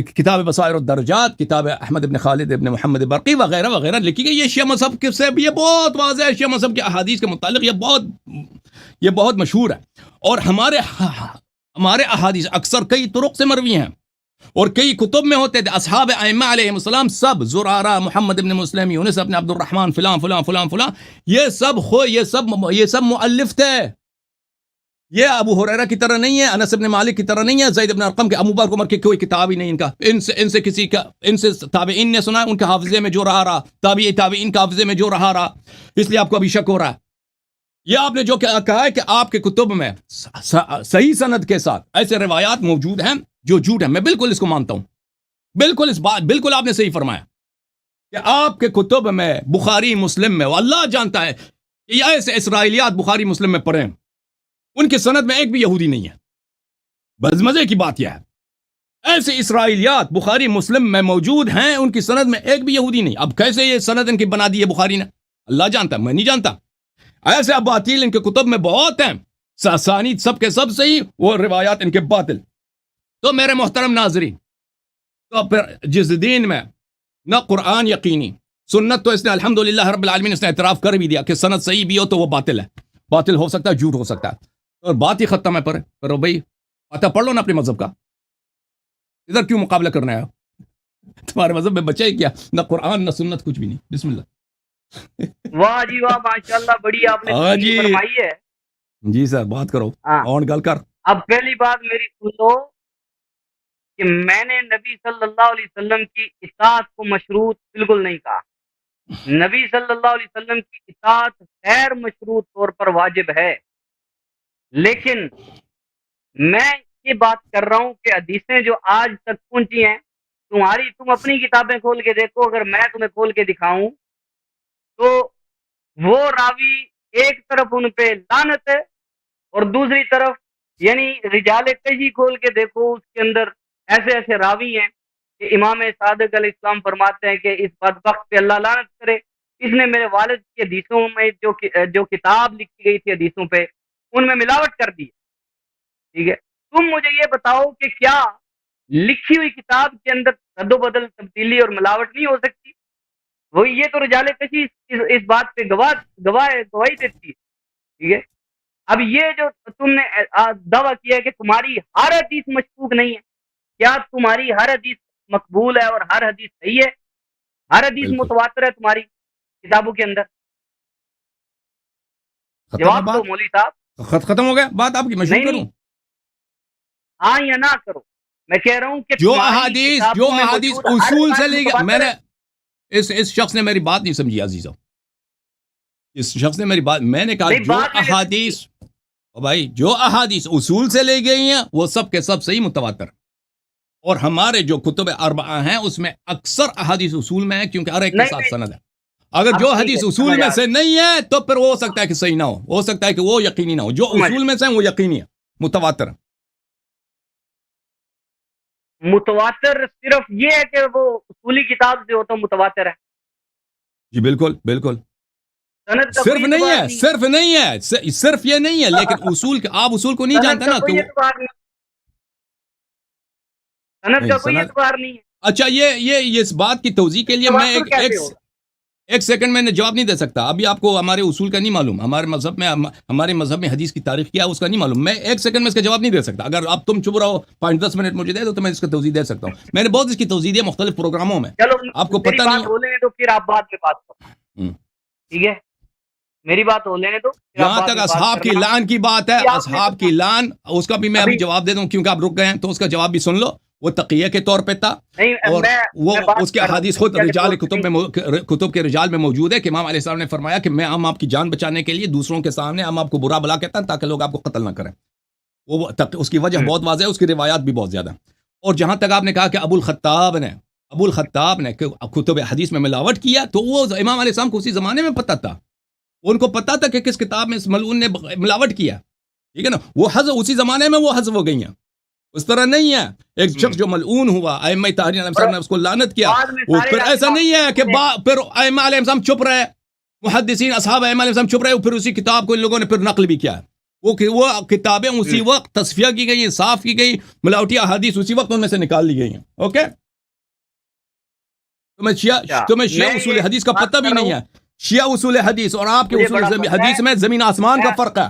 کتاب بصائر الدرجات، کتاب احمد ابن خالد ابن محمد برقی وغیرہ وغیرہ لکھی گئی. یہ شیعہ مذہب کے سے یہ بہت واضح ہے، شیعہ مذہب کے احادیث کے متعلق یہ بہت مشہور ہے. اور ہمارے احادیث اکثر کئی طرق سے مروی ہیں، اور کئی کتب میں ہوتے تھے. اصحاب ائمہ علیہ السلام سب، زرارہ، محمد ابن مسلم، یونس ابن عبد الرحمن، فلان فلان فلان فلان، یہ سب مؤلف تھے. یہ ابو ہریرہ کی طرح نہیں ہے، انس ابن مالک کی طرح نہیں ہے، زید ابن ارقم کے، ابو بکر عمر کی کوئی کتاب ہی نہیں ان کا. ان سے تابعین نے سنا، ان کے حافظے میں جو رہا، تابعین کے حافظے میں جو رہا، اس لیے آپ کو ابھی شک ہو رہا ہے. یہ آپ نے جو کہا ہے کہ آپ کے کتب میں صحیح سند کے ساتھ ایسے روایات موجود ہیں جو جھوٹ ہیں، میں بالکل اس کو مانتا ہوں، بالکل آپ نے صحیح فرمایا کہ آپ کے کتب میں، بخاری مسلم میں، اللہ جانتا ہے کہ یہ ایسے اسرائیلیات بخاری مسلم میں پڑھیں، ان کی سند میں ایک بھی یہودی نہیں ہے. بس مزے کی بات یہ ہے، ایسے اسرائیلیات بخاری مسلم میں موجود ہیں، ان کی سند میں ایک بھی یہودی نہیں. اب کیسے یہ سند ان کی بنا دی ہے بخاری نے، اللہ جانتا ہے، میں نہیں جانتا. ایسے اباطیل ان کے کتب میں بہت ہیں، ساسانید سب کے سب صحیح، وہ روایات ان کے باطل. تو میرے محترم ناظرین، تو پھر جس دین میں نہ قرآن یقینی، سنت تو اس نے الحمدللہ رب العالمین اس نے اعتراف کر بھی دیا کہ سند صحیح بھی ہو تو وہ باطل ہے، باطل ہو سکتا ہے، جھوٹ ہو سکتا ہے، اور بات ہی ختم ہے۔ پر بھائی آتا پڑھ لو نا اپنے مذہب کا، ادھر کیوں مقابلہ کرنا ہے؟ تمہارے مذہب میں بچا ہی کیا؟ نہ قرآن نہ سنت، کچھ بھی نہیں۔ بسم اللہ۔ واہ جی واہ، ماشاءاللہ، بڑی آپ نے ہاں جی فرمائی ہے۔ جی سر، بات کرو ہاں، اور گل کر۔ اب پہلی بات میری سنو کہ میں نے نبی صلی اللہ علیہ وسلم کی اطاعت کو مشروط بالکل نہیں کہا۔ نبی صلی اللہ علیہ وسلم کی اطاعت غیر مشروط طور پر واجب ہے، لیکن میں یہ بات کر رہا ہوں کہ حدیثیں جو آج تک پہنچی ہیں، تم اپنی کتابیں کھول کے دیکھو، اگر میں تمہیں کھول کے دکھاؤں تو وہ راوی ایک طرف ان پہ لعنت ہے، اور دوسری طرف یعنی رجال کشی کھول کے دیکھو، اس کے اندر ایسے ایسے راوی ہیں کہ امام صادق علیہ السلام فرماتے ہیں کہ اس بدبخت پہ اللہ لعنت کرے، اس نے میرے والد کی حدیثوں میں جو کتاب لکھی گئی تھی حدیثوں پہ، ان میں ملاوٹ کر دی۔ ٹھیک ہے، تم مجھے یہ بتاؤ کہ کیا لکھی ہوئی کتاب کے اندر رد و بدل، تبدیلی اور ملاوٹ نہیں ہو سکتی؟ وہی یہ تو رجال کشی اس بات پہ گواہی دیتی ہے۔ ٹھیک ہے، اب یہ جو تم نے دعویٰ کیا ہے کہ تمہاری ہر حدیث مشکوک نہیں ہے، کیا تمہاری ہر حدیث مقبول ہے اور ہر حدیث صحیح ہے؟ ہر حدیث بالکل متواتر ہے تمہاری کتابوں کے اندر؟ ختم ہے جواب دو بات، مولوی صاحب۔ ختم ہو گیا بات آپ کی، میں شروع نہیں کروں؟ ہاں یا نہ کرو، میں کہہ رہا ہوں کہ جو تمہاری احادیث کتابوں میں احادیث موجود ہر اصول بات سے لے گا، متواتر میں ہے۔ نے اس شخص نے میری بات نہیں سمجھی عزیزو، اس شخص نے میری بات، میں نے کہا نہیں، جو بات میں نے احادیث، او بھائی جو احادیث اصول سے لے گئی ہیں وہ سب کے سب صحیح متواتر، اور ہمارے جو کتب اربعہ ہیں اس میں اکثر احادیث اصول میں ہے، کیونکہ ہر ایک کے نہیں ساتھ نہیں، سند ہے۔ اگر اب جو ٹھیک حدیث ہے، اصول سمجھ میں آ سے نہیں ہے تو پھر وہ ہو سکتا ہے کہ صحیح نہ ہو سکتا ہے کہ وہ یقینی نہ ہو، جو سمجھ اصول میں سے ہیں وہ یقینی ہے، متواتر ہے۔ متواتر صرف یہ ہے کہ وہ اصولی کتاب سے ہو تو متواتر ہے، جی بالکل بالکل، سند کا صرف کوئی نہیں اعتبار ہے، نہیں صرف نہیں ہے، صرف یہ نہیں ہے، لیکن اصول آپ اصول کو نہیں سند جانتے کا نا کوئی کہ اعتبار نہیں، سند نہیں کا کوئی سند۔ اعتبار نہیں ہے، اچھا یہ اس بات کی توضیح کے لیے میں تواتر کیسے ہوگا؟ ایک سیکنڈ میں جواب نہیں دے سکتا۔ ابھی آپ کو ہمارے اصول کا نہیں معلوم، ہمارے مذہب میں حدیث کی تاریخ کیا ہے اس کا نہیں معلوم، میں ایک سیکنڈ میں اس کا جواب نہیں دے سکتا۔ اگر آپ تم چپ رہو 5-10 منٹ مجھے دے دو تو میں اس کا توضیح دے سکتا ہوں۔ میں نے بہت اس کی توضیح دی ہے مختلف پروگراموں میں، چلو آپ کو میری پتہ نہیں بات ہو لینے دو، پھر آپ بعد میں بات کرو، ہے۔ ٹھیک ہے؟ میری بات ہو لینے دو، پھر آپ جہاں بعد تک میں بات اصحاب کی کرنا۔ لعن کی بات ہے، ابھی آپ نے اصحاب کی لعن، اس کا بھی میں ابھی ابھی جواب دے دوں کیونکہ آپ رک گئے ہیں، تو اس کا جواب بھی سن لو۔ وہ تقیہ کے طور پہ تھا، نہیں، اور وہ میں بات اس کے کر رہا ہوں احادیث خود کیا کہ رجال طور پہ کتب کے رجال میں موجود ہے کہ امام علیہ السلام نے فرمایا کہ میں ہم آپ کی جان بچانے کے لیے دوسروں کے سامنے ہم آپ کو برا بلا کہتا ہوں تاکہ لوگ آپ کو قتل نہ کریں۔ وہ اس کی وجہ بہت واضح ہے، اس کی روایات بھی بہت زیادہ ہیں۔ اور جہاں تک آپ نے کہا کہ ابو الخطاب نے کتب حدیث میں ملاوٹ کیا، تو وہ امام علیہ السلام کو اسی زمانے میں پتہ تھا، ان کو پتہ تھا کہ کس کتاب میں اس ملعون نے ملاوٹ کیا، ٹھیک ہے نا؟ وہ حذف اسی زمانے میں وہ حذف ہو گئی ہیں، اس طرح نہیں ہے۔ ایک شخص جو ملعون ہوا، ائمہ طاہرین علیہ السلام نے اس کو لعنت کیا، بعد میں وہ سارے پھر ایسا نہیں ہے کہ راوی پھر ائمہ علیہ السلام چپ رہے، محدثین اصحاب ائمہ علیہ السلام چپ رہے، پھر اسی کتاب کو ان لوگوں نے پھر نقل بھی کیا۔ وہ کتابیں اسی وقت تصفیہ کی گئی ہیں، صاف کی گئی، ملاوٹی احادیث اسی وقت ان میں سے نکال لی گئی ہیں۔ اوکے، تمہیں شیعہ اصول حدیث کا پتہ بھی نہیں ہے۔ شیعہ اصول حدیث اور آپ کے اصول حدیث میں زمین آسمان کا فرق ہے۔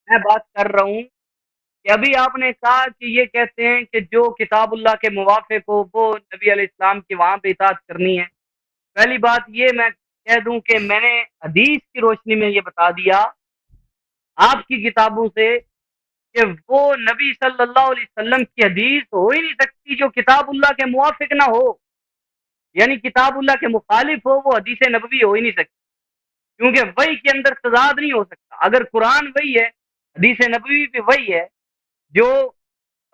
میں بات کر رہا ہوں کہ ابھی آپ نے کہا کہ یہ کہتے ہیں کہ جو کتاب اللہ کے موافق ہو وہ نبی علیہ السلام کی وہاں پہ اطاعت کرنی ہے۔ پہلی بات یہ میں کہہ دوں کہ میں نے حدیث کی روشنی میں یہ بتا دیا آپ کی کتابوں سے کہ وہ نبی صلی اللہ علیہ وسلم کی حدیث ہو ہی نہیں سکتی جو کتاب اللہ کے موافق نہ ہو، یعنی کتاب اللہ کے مخالف ہو، وہ حدیث نبوی ہو ہی نہیں سکتی، کیونکہ وحی کے اندر تضاد نہیں ہو سکتا۔ اگر قرآن وحی ہے، حدیث نبوی بھی وحی ہے، جو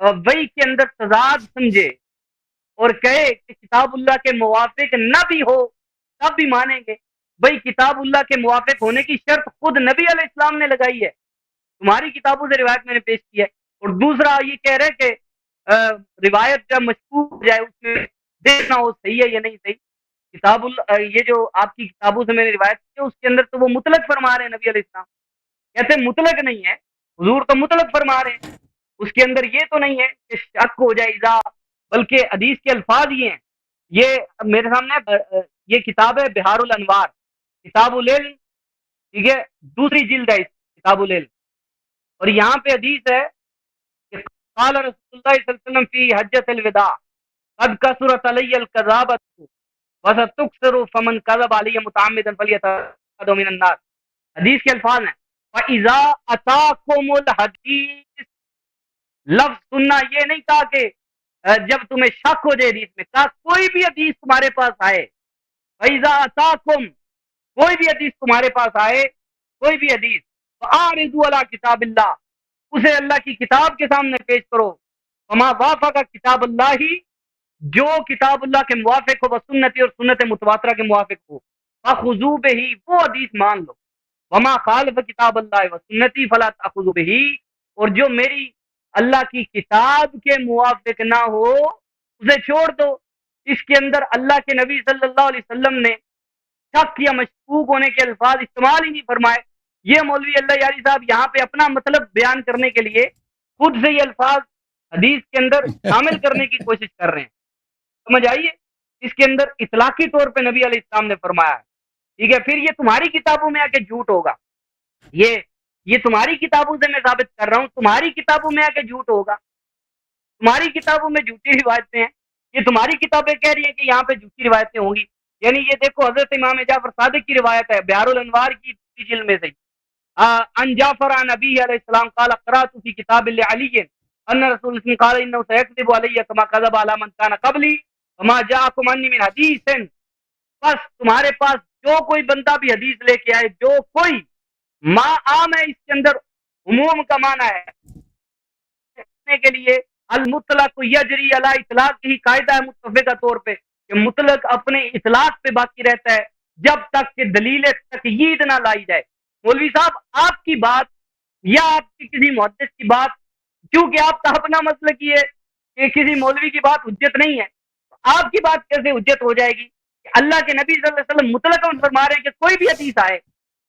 وحی کے اندر تضاد سمجھے اور کہے کہ کتاب اللہ کے موافق نہ بھی ہو تب بھی مانیں گے۔ وہی کتاب اللہ کے موافق ہونے کی شرط خود نبی علیہ السلام نے لگائی ہے، تمہاری کتابوں سے روایت میں نے پیش کی ہے۔ اور دوسرا یہ کہہ رہے کہ روایت جب مشکوک ہو جائے اس میں دیکھنا ہو صحیح ہے یا نہیں صحیح۔ کتاب یہ جو آپ کی کتابوں سے میں نے روایت کی ہے اس کے اندر تو وہ مطلق فرما رہے ہیں، نبی علیہ السلام کہتے ہیں مطلق نہیں ہے، حضور تو مطلق فرما رہے ہیں، اس کے اندر یہ تو نہیں ہے کہ شک ہو جائے گا، بلکہ حدیث کے الفاظ یہ ہیں۔ یہ میرے سامنے یہ کتاب ہے بہار الانوار، کتاب العلم، ٹھیک ہے، دوسری جلد ہے اس کتاب العلم، اور یہاں پہ حدیث ہے کہ قال رسول اللہ صلی اللہ علیہ وسلم فی حجۃ الوداع قد کثرت علی الکذابۃ وستکثر فمن کذب علی متعمدا فلیتبوأ من النار. حدیث کے الفاظ ہیں فَإِذَا أَتَاكُمُ الْحَدِيث، لفظ سننا یہ نہیں کہا کہ جب تمہیں شک ہو جائے حدیث میں، کہا کوئی بھی حدیث تمہارے پاس آئے، فَإِذَا أَتَاكُمْ، کوئی بھی حدیث تمہارے پاس آئے، کوئی بھی حدیث، فَأَعْرِضُوا عَلَى كِتَابِ اللَّهِ، اسے اللہ کی کتاب کے سامنے پیش کرو، وَمَا وَافَقَ كِتَابَ اللَّهِ، جو کتاب اللہ کے موافق ہو، وہ سنتی اور سنت متواترہ کے موافق ہو، فَخُذُوا بِهِ، وہ حدیث مان لو، وما خالف کتاب اللہ و سنتی فلا تأخذوا بہ، اور جو میری اللہ کی کتاب کے موافق نہ ہو اسے چھوڑ دو. اس کے اندر اللہ کے نبی صلی اللہ علیہ وسلم نے شک یا مشکوک ہونے کے الفاظ استعمال ہی نہیں فرمائے. یہ مولوی اللہ یاری صاحب یہاں پہ اپنا مطلب بیان کرنے کے لیے خود سے یہ الفاظ حدیث کے اندر شامل کرنے کی کوشش کر رہے ہیں. سمجھ آئیے، اس کے اندر اطلاقی طور پہ نبی علیہ السلام نے فرمایا ہے، ٹھیک ہے. پھر یہ تمہاری کتابوں میں آ کے جھوٹ ہوگا، یہ تمہاری کتابوں سے میں ثابت کر رہا ہوں، تمہاری کتابوں میں آ کے جھوٹ ہوگا، تمہاری کتابوں میں جھوٹی روایتیں ہیں، یہ تمہاری کتابیں کہہ رہی ہیں کہ یہاں پہ جھوٹی روایتیں ہوں گی. یعنی یہ دیکھو حضرت امام جعفر صادق کی روایت ہے بہار الانوار کی جلد میں سے، ان جعفر عن نبی علیہ السلام قال قرأت فی کتاب علی ان رسول اللہ قال انه سيكذب علي كما كذب على من كان قبلي وما جاءكم عني من حدیث. بس تمہارے پاس جو کوئی بندہ بھی حدیث لے کے آئے، جو کوئی ما عام ہے، اس کے اندر عموم کا معنی ہے کے لیے المطلق یجری علی اطلاق ہی قاعدہ ہے متفقہ طور پہ کہ مطلق اپنے اطلاق پہ باقی رہتا ہے جب تک کہ دلیل تقیید نہ لائی جائے. مولوی صاحب آپ کی بات یا آپ کی کسی محدث کی بات، کیونکہ آپ کا اپنا مسلک یہ ہے کہ کسی مولوی کی بات حجت نہیں ہے، آپ کی بات کیسے حجت ہو جائے گی کہ اللہ کے نبی صلی اللہ علیہ وسلم مطلق فرما رہے ہیں کہ کوئی بھی حدیث آئے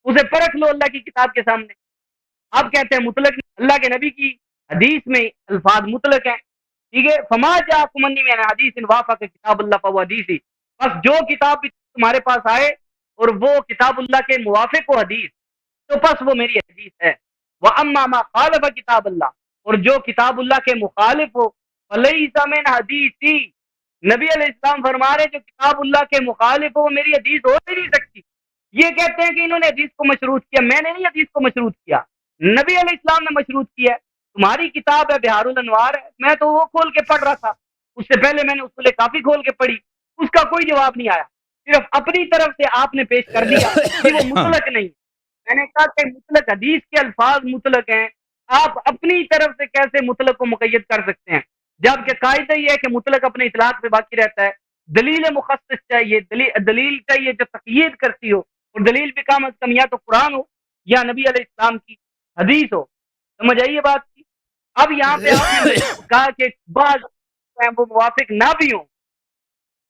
اسے پرکھ لو اللہ کی کتاب کے سامنے. آپ کہتے ہیں مطلق، اللہ کے نبی کی حدیث میں الفاظ مطلق ہیں، ٹھیک ہے. فما جاءکم انی من حدیث وافق کتاب اللہ فهو حدیثی، بس جو کتاب بھی تمہارے پاس آئے اور وہ کتاب اللہ کے موافق ہو حدیث، تو بس وہ میری حدیث ہے. واما ما خالف کتاب اللہ، اور جو کتاب اللہ کے مخالف ہو فلیس من حدیثی، نبی علیہ السلام فرما رہے جو کتاب اللہ کے مخالف ہو وہ میری حدیث ہو ہی نہیں سکتی. یہ کہتے ہیں کہ انہوں نے حدیث کو مشروط کیا، میں نے نہیں حدیث کو مشروط کیا، نبی علیہ السلام نے مشروط کیا ہے. تمہاری کتاب ہے بہار الانوار ہے، میں تو وہ کھول کے پڑھ رہا تھا، اس سے پہلے میں نے اصول کافی کھول کے پڑھی، اس کا کوئی جواب نہیں آیا، صرف اپنی طرف سے آپ نے پیش کر دیا کہ وہ مطلق نہیں. میں نے کہا کہ مطلق حدیث کے الفاظ مطلق ہیں، آپ اپنی طرف سے کیسے مطلق کو مقید کر سکتے ہیں، جبکہ قاعدہ یہ ہے کہ مطلق اپنے اطلاق پہ باقی رہتا ہے. دلیل مخصص چاہیے، دلیل چاہیے جو تقیید کرتی ہو، اور دلیل بھی کم از کم یا تو قرآن ہو یا نبی علیہ السلام کی حدیث ہو. سمجھ آئیے بات کی. اب یہاں پہ آپ نے کہا کہ بعض وہ موافق نہ بھی ہوں،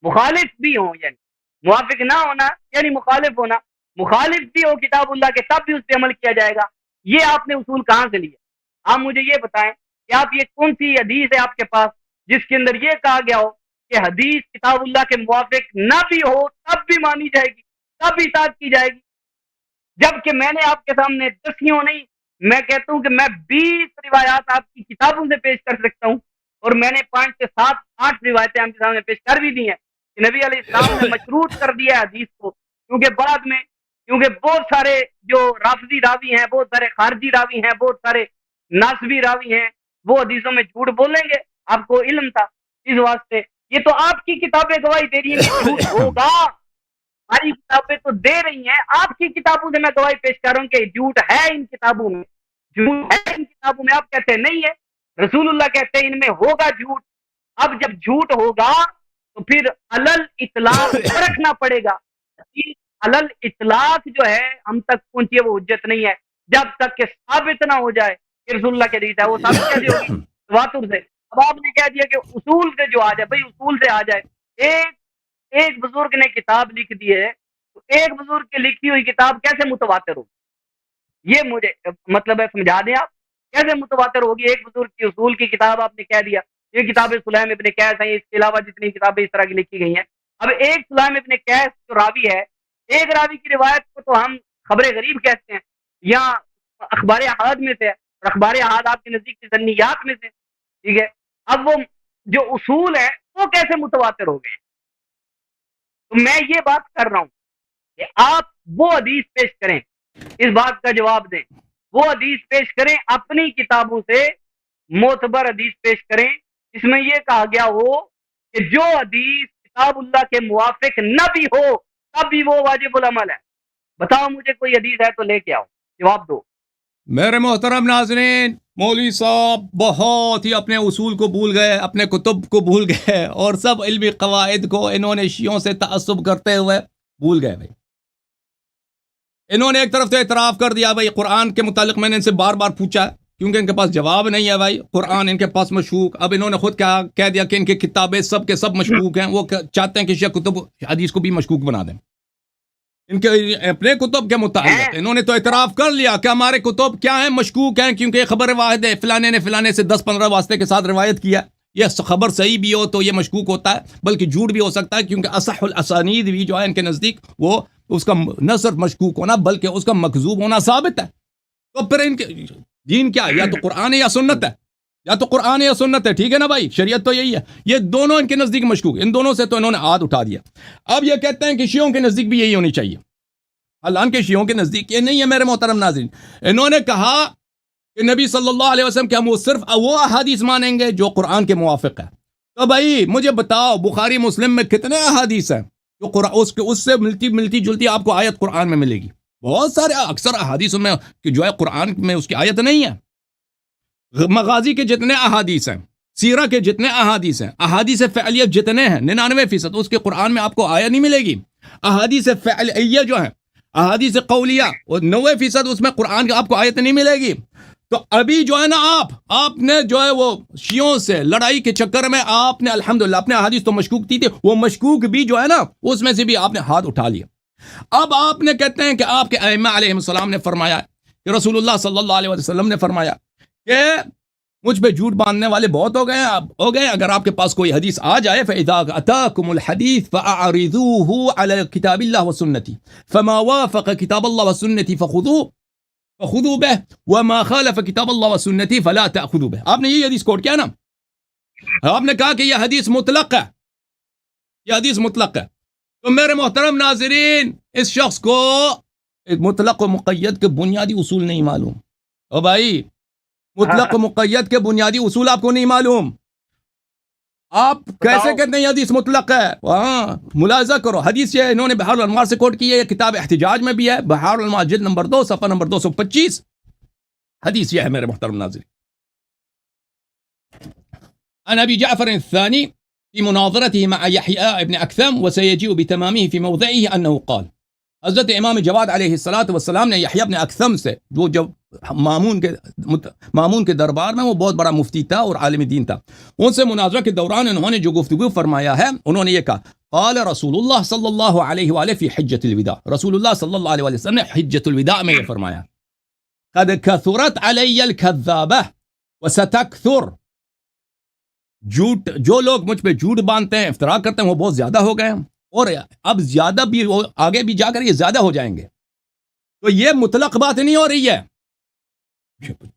مخالف بھی ہوں، یعنی موافق نہ ہونا یعنی مخالف ہونا، مخالف بھی ہو کتاب اللہ کے تب بھی اس پہ عمل کیا جائے گا. یہ آپ نے اصول کہاں سے لیا؟ آپ مجھے یہ بتائیں کہ آپ یہ کون سی حدیث ہے آپ کے پاس جس کے اندر یہ کہا گیا ہو کہ حدیث کتاب اللہ کے موافق نہ بھی ہو تب بھی مانی جائے گی، تب اطاعت کی جائے گی. جبکہ میں نے آپ کے سامنے 10 نہیں، میں کہتا ہوں کہ میں 20 روایات آپ کی کتابوں سے پیش کر سکتا ہوں، اور میں نے 5 سے 7 8 روایتیں آپ کے سامنے پیش کر بھی دی ہیں کہ نبی علیہ السلام نے مشروط کر دیا ہے حدیث کو. کیونکہ بعد میں بہت سارے جو رافضی راوی ہیں، بہت سارے خارجی راوی ہیں، بہت سارے ناسبی راوی ہیں، وہ حدیثوں میں جھوٹ بولیں گے. آپ کو علم تھا اس واسطے. یہ تو آپ کی کتابیں گواہی دے رہی ہیں کہ جھوٹ ہوگا، ہماری کتابیں تو دے رہی ہیں، آپ کی کتابوں سے میں گواہی پیش کر رہا ہوں کہ جھوٹ ہے ان کتابوں میں، جھوٹ ہے ان کتابوں میں. آپ کہتے ہیں نہیں ہے، رسول اللہ کہتے ہیں ان میں ہوگا جھوٹ. اب جب جھوٹ ہوگا تو پھر علل اطلاق رکھنا پڑے گا. علل اطلاق جو ہے ہم تک پہنچی ہے وہ حجت نہیں ہے جب تک کہ ثابت نہ ہو جائے کہ رسول اللہ کے حدیث ہے. وہ ثابت کیسے ہوگی؟ تواتر سے. اب آپ نے کہہ دیا کہ اصول سے جو آ جائے، بھائی اصول سے آ جائے. ایک بزرگ نے کتاب لکھ دی ہے، تو ایک بزرگ کی لکھی ہوئی کتاب کیسے متواتر ہوگی؟ یہ مجھے مطلب ہے سمجھا دیں آپ کیسے متواتر ہوگی. ایک بزرگ کی اصول کی کتاب آپ نے کہہ دیا، یہ کتاب سلیم ابن قیس ہیں، اس کے علاوہ جتنی کتابیں اس طرح کی لکھی گئی ہیں اب ایک سلیم ابن قیس جو راوی ہے، ایک راوی کی روایت کو تو ہم خبر غریب کہتے ہیں یا اخبار احاد میں سے، اور اخبار احاد آپ کے نزدیک کی ظنیات میں سے، ٹھیک ہے. اب وہ جو اصول ہے وہ کیسے متواتر ہو گئے؟ تو میں یہ بات کر رہا ہوں کہ آپ وہ حدیث پیش کریں، اس بات کا جواب دیں، وہ حدیث پیش کریں اپنی کتابوں سے، معتبر حدیث پیش کریں اس میں یہ کہا گیا ہو کہ جو حدیث کتاب اللہ کے موافق نہ بھی ہو تب بھی وہ واجب العمل ہے. بتاؤ مجھے کوئی حدیث ہے تو لے کے آؤ، جواب دو. میرے محترم ناظرین، مولوی صاحب بہت ہی اپنے اصول کو بھول گئے، اپنے کتب کو بھول گئے، اور سب علمی قواعد کو انہوں نے شیعوں سے تعصب کرتے ہوئے بھول گئے. بھائی انہوں نے ایک طرف تو اعتراف کر دیا بھائی قرآن کے متعلق میں نے ان سے بار بار پوچھا کیونکہ ان کے پاس جواب نہیں ہے. بھائی قرآن ان کے پاس مشکوک، اب انہوں نے خود کہہ دیا کہ ان کی کتابیں سب کے سب مشکوک ہیں. وہ چاہتے ہیں کہ شیعہ کتب حدیث کو بھی مشکوک بنا دیں. ان کے اپنے کتب کے متعلق انہوں نے تو اعتراف کر لیا کہ ہمارے کتب کیا ہیں، مشکوک ہیں، کیونکہ یہ خبر واحد ہے، فلانے نے فلانے سے 10-15 واسطے کے ساتھ روایت کیا. یہ خبر صحیح بھی ہو تو یہ مشکوک ہوتا ہے، بلکہ جھوٹ بھی ہو سکتا ہے، کیونکہ اصح الاسانید بھی جو ہے ان کے نزدیک وہ اس کا نہ صرف مشکوک ہونا بلکہ اس کا مکذوب ہونا ثابت ہے. تو پھر ان کے دین کیا، یا تو قرآن ہے یا سنت ہے، یا تو قرآن یا سنت ہے. ٹھیک ہے نا بھائی، شریعت تو یہی ہے. یہ دونوں ان کے نزدیک مشکوک، ان دونوں سے تو انہوں نے ہاتھ اٹھا دیا. اب یہ کہتے ہیں کہ شیعوں کے نزدیک بھی یہی ہونی چاہیے. حالانکہ شیعوں کے نزدیک یہ نہیں ہے میرے محترم ناظرین. انہوں نے کہا کہ نبی صلی اللہ علیہ وسلم کہ ہم وہ صرف وہ احادیث مانیں گے جو قرآن کے موافق ہے. تو بھائی مجھے بتاؤ بخاری مسلم میں کتنے احادیث ہیں جو اس سے ملتی جلتی آپ کو آیت قرآن میں ملے گی؟ بہت سارے، اکثر احادیث میں کہ جو ہے قرآن میں اس کی آیت نہیں ہے. مغازی کے جتنے احادیث ہیں، سیرہ کے جتنے احادیث ہیں، احادیث فعلیہ جتنے ہیں 99% اس کے قرآن میں آپ کو آیت نہیں ملے گی. احادیث فعلیہ جو ہیں، احادیث قولیہ، اور 90% اس میں قرآن کی آپ کو آیت نہیں ملے گی. تو ابھی جو ہے نا آپ نے جو ہے وہ شیعوں سے لڑائی کے چکر میں آپ نے الحمدللہ اپنے احادیث تو مشکوک تھی، وہ مشکوک بھی جو ہے نا اس میں سے بھی آپ نے ہاتھ اٹھا لیا. اب آپ نے کہتے ہیں کہ آپ کے ائمہ علیہ السلام نے فرمایا کہ رسول اللہ صلی اللہ علیہ وسلم نے فرمایا کہ مجھ پہ جھوٹ باندھنے والے بہت ہو گئے. اگر آپ کے پاس کوئی حدیث آ جائے فَإِذَا أَتَاكُمُ الْحَدِيث فَأَعْرِضُوهُ عَلَى كِتَابِ اللَّهِ وَسُنَّتِهِ فَمَا وَافَقَ كِتَابَ اللَّهِ وَسُنَّتِهِ فَخُذُوا بِهِ وَمَا خَالَفَ كِتَابَ اللَّهِ وَسُنَّتِهِ فَلَا تَأْخُذُوا بِهِ. آپ نے یہ حدیث کوٹ کیا نا، آپ نے کہا کہ یہ حدیث مطلق ہے، یہ حدیث مطلق ہے. تو میرے محترم ناظرین، اس شخص کو مطلق و مقید کے بنیادی اصول نہیں معلوم. او بھائی، مطلق و مقید کے بنیادی اصول آپ کو نہیں معلوم. آپ کیسے کہتے ہیں یہ حدیث مطلق ہے؟ ہاں، ملاحظہ کرو، حدیث یہ انہوں نے بحار الانوار سے کوٹ کی ہے، یہ کتاب احتجاج میں بھی ہے، بحار الانوار جلد نمبر 2 صفحہ نمبر 225. حدیث یہ ہے میرے محترم ناظرین. عن ابي جعفر الثاني في مناظرته مع يحيى ابن اكثم وسيجيء بتمامه في موضعه انه قال. حضرت امام جواد علیہ الصلوۃ والسلام نے یحییٰ ابن اکثم سے، جو جب مامون کے دربار میں وہ بہت بڑا مفتی تھا اور عالم دین تھا، ان سے مناظرہ کے دوران انہوں نے جو گفتگو فرمایا ہے، انہوں نے یہ کہا قال رسول اللہ صلی اللہ علیہ وآلہ فی حجۃ الوداع. رسول اللہ صلی اللہ علیہ وسلم نے حجۃ الوداع میں یہ فرمایا قد کثرت علی الکذابہ وستکثر. جھوٹ، جو لوگ مجھ پہ جھوٹ باندھتے ہیں، افتراء کرتے ہیں، وہ بہت زیادہ ہو گئے ہیں، اور اب زیادہ بھی آگے بھی جا کر یہ زیادہ ہو جائیں گے. تو یہ مطلق بات نہیں ہو رہی ہے.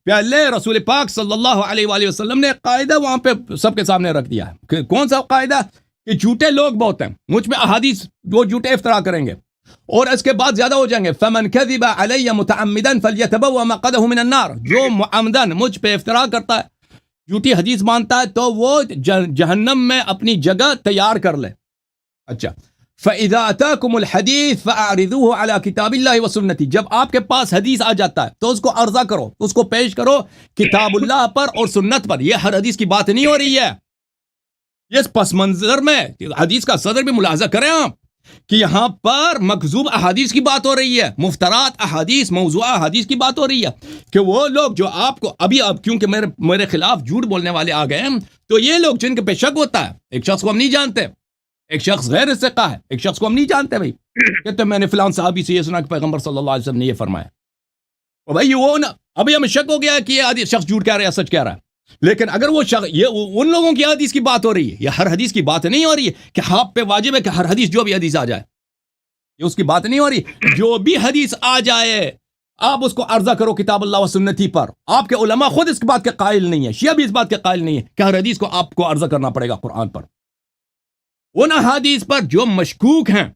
پہلے رسول پاک صلی اللہ علیہ وآلہ وسلم نے قاعدہ وہاں پہ سب کے سامنے رکھ دیا ہے کہ کون سا قاعدہ؟ کہ جھوٹے لوگ بہت ہیں، مجھ پہ احادیث وہ جھوٹے افتراء کریں گے اور اس کے بعد زیادہ ہو جائیں گے. فمن کذب علی متعمدا فلیتبوأ مقعده من النار. جو معمدن مجھ پہ افتراء کرتا ہے، جھوٹی حدیث مانتا ہے، تو وہ جہنم میں اپنی جگہ تیار کر لے. اچھا، فَإِذَا أَتَاكُمُ الْحَدِيث فَأَعْرِضُوهُ عَلَى كِتَابِ اللَّهِ وَسُنَّتِهِ. جب آپ کے پاس حدیث آ جاتا ہے تو اس کو عرضہ کرو، اس کو پیش کرو کتاب اللہ پر اور سنت پر. یہ ہر حدیث کی بات نہیں ہو رہی ہے. یہ پس منظر میں حدیث کا صدر بھی ملاحظہ کریں آپ کہ یہاں پر مکذوب احادیث کی بات ہو رہی ہے، مفترات احادیث، موضوع احادیث کی بات ہو رہی ہے. کہ وہ لوگ جو آپ کو اب کیونکہ میرے خلاف جھوٹ بولنے والے آ گئے ہیں، تو یہ لوگ جن کے پہ شک ہوتا ہے، ایک شخص کو ہم نہیں جانتے، ایک شخص غیر ثقہ ہے، ایک شخص کو ہم نہیں جانتے. بھائی کہتے میں نے فلان صحابی سے یہ سنا کہ پیغمبر صلی اللہ علیہ وسلم نے یہ فرمایا، اور بھائی وہ نا ابھی ہمیں شک ہو گیا کہ یہ شخص جھوٹ کہہ رہا ہے یا سچ کہہ رہا ہے. لیکن اگر وہ یہ ان لوگوں کی حدیث کی بات ہو رہی ہے، یہ ہر حدیث کی بات نہیں ہو رہی ہے کہ آپ پہ واجب ہے کہ ہر حدیث جو بھی حدیث آ جائے، یہ اس کی بات نہیں ہو رہی. جو بھی حدیث آ جائے آپ اس کو عرضہ کرو کتاب اللہ و سنتی پر. آپ کے علماء خود اس بات کے قائل نہیں ہے، شیعہ بھی اس بات کے قائل نہیں ہے کہ ہر حدیث کو آپ کو عرضہ کرنا پڑے گا قرآن پر. ان احادیث پر جو مشکوک ہیں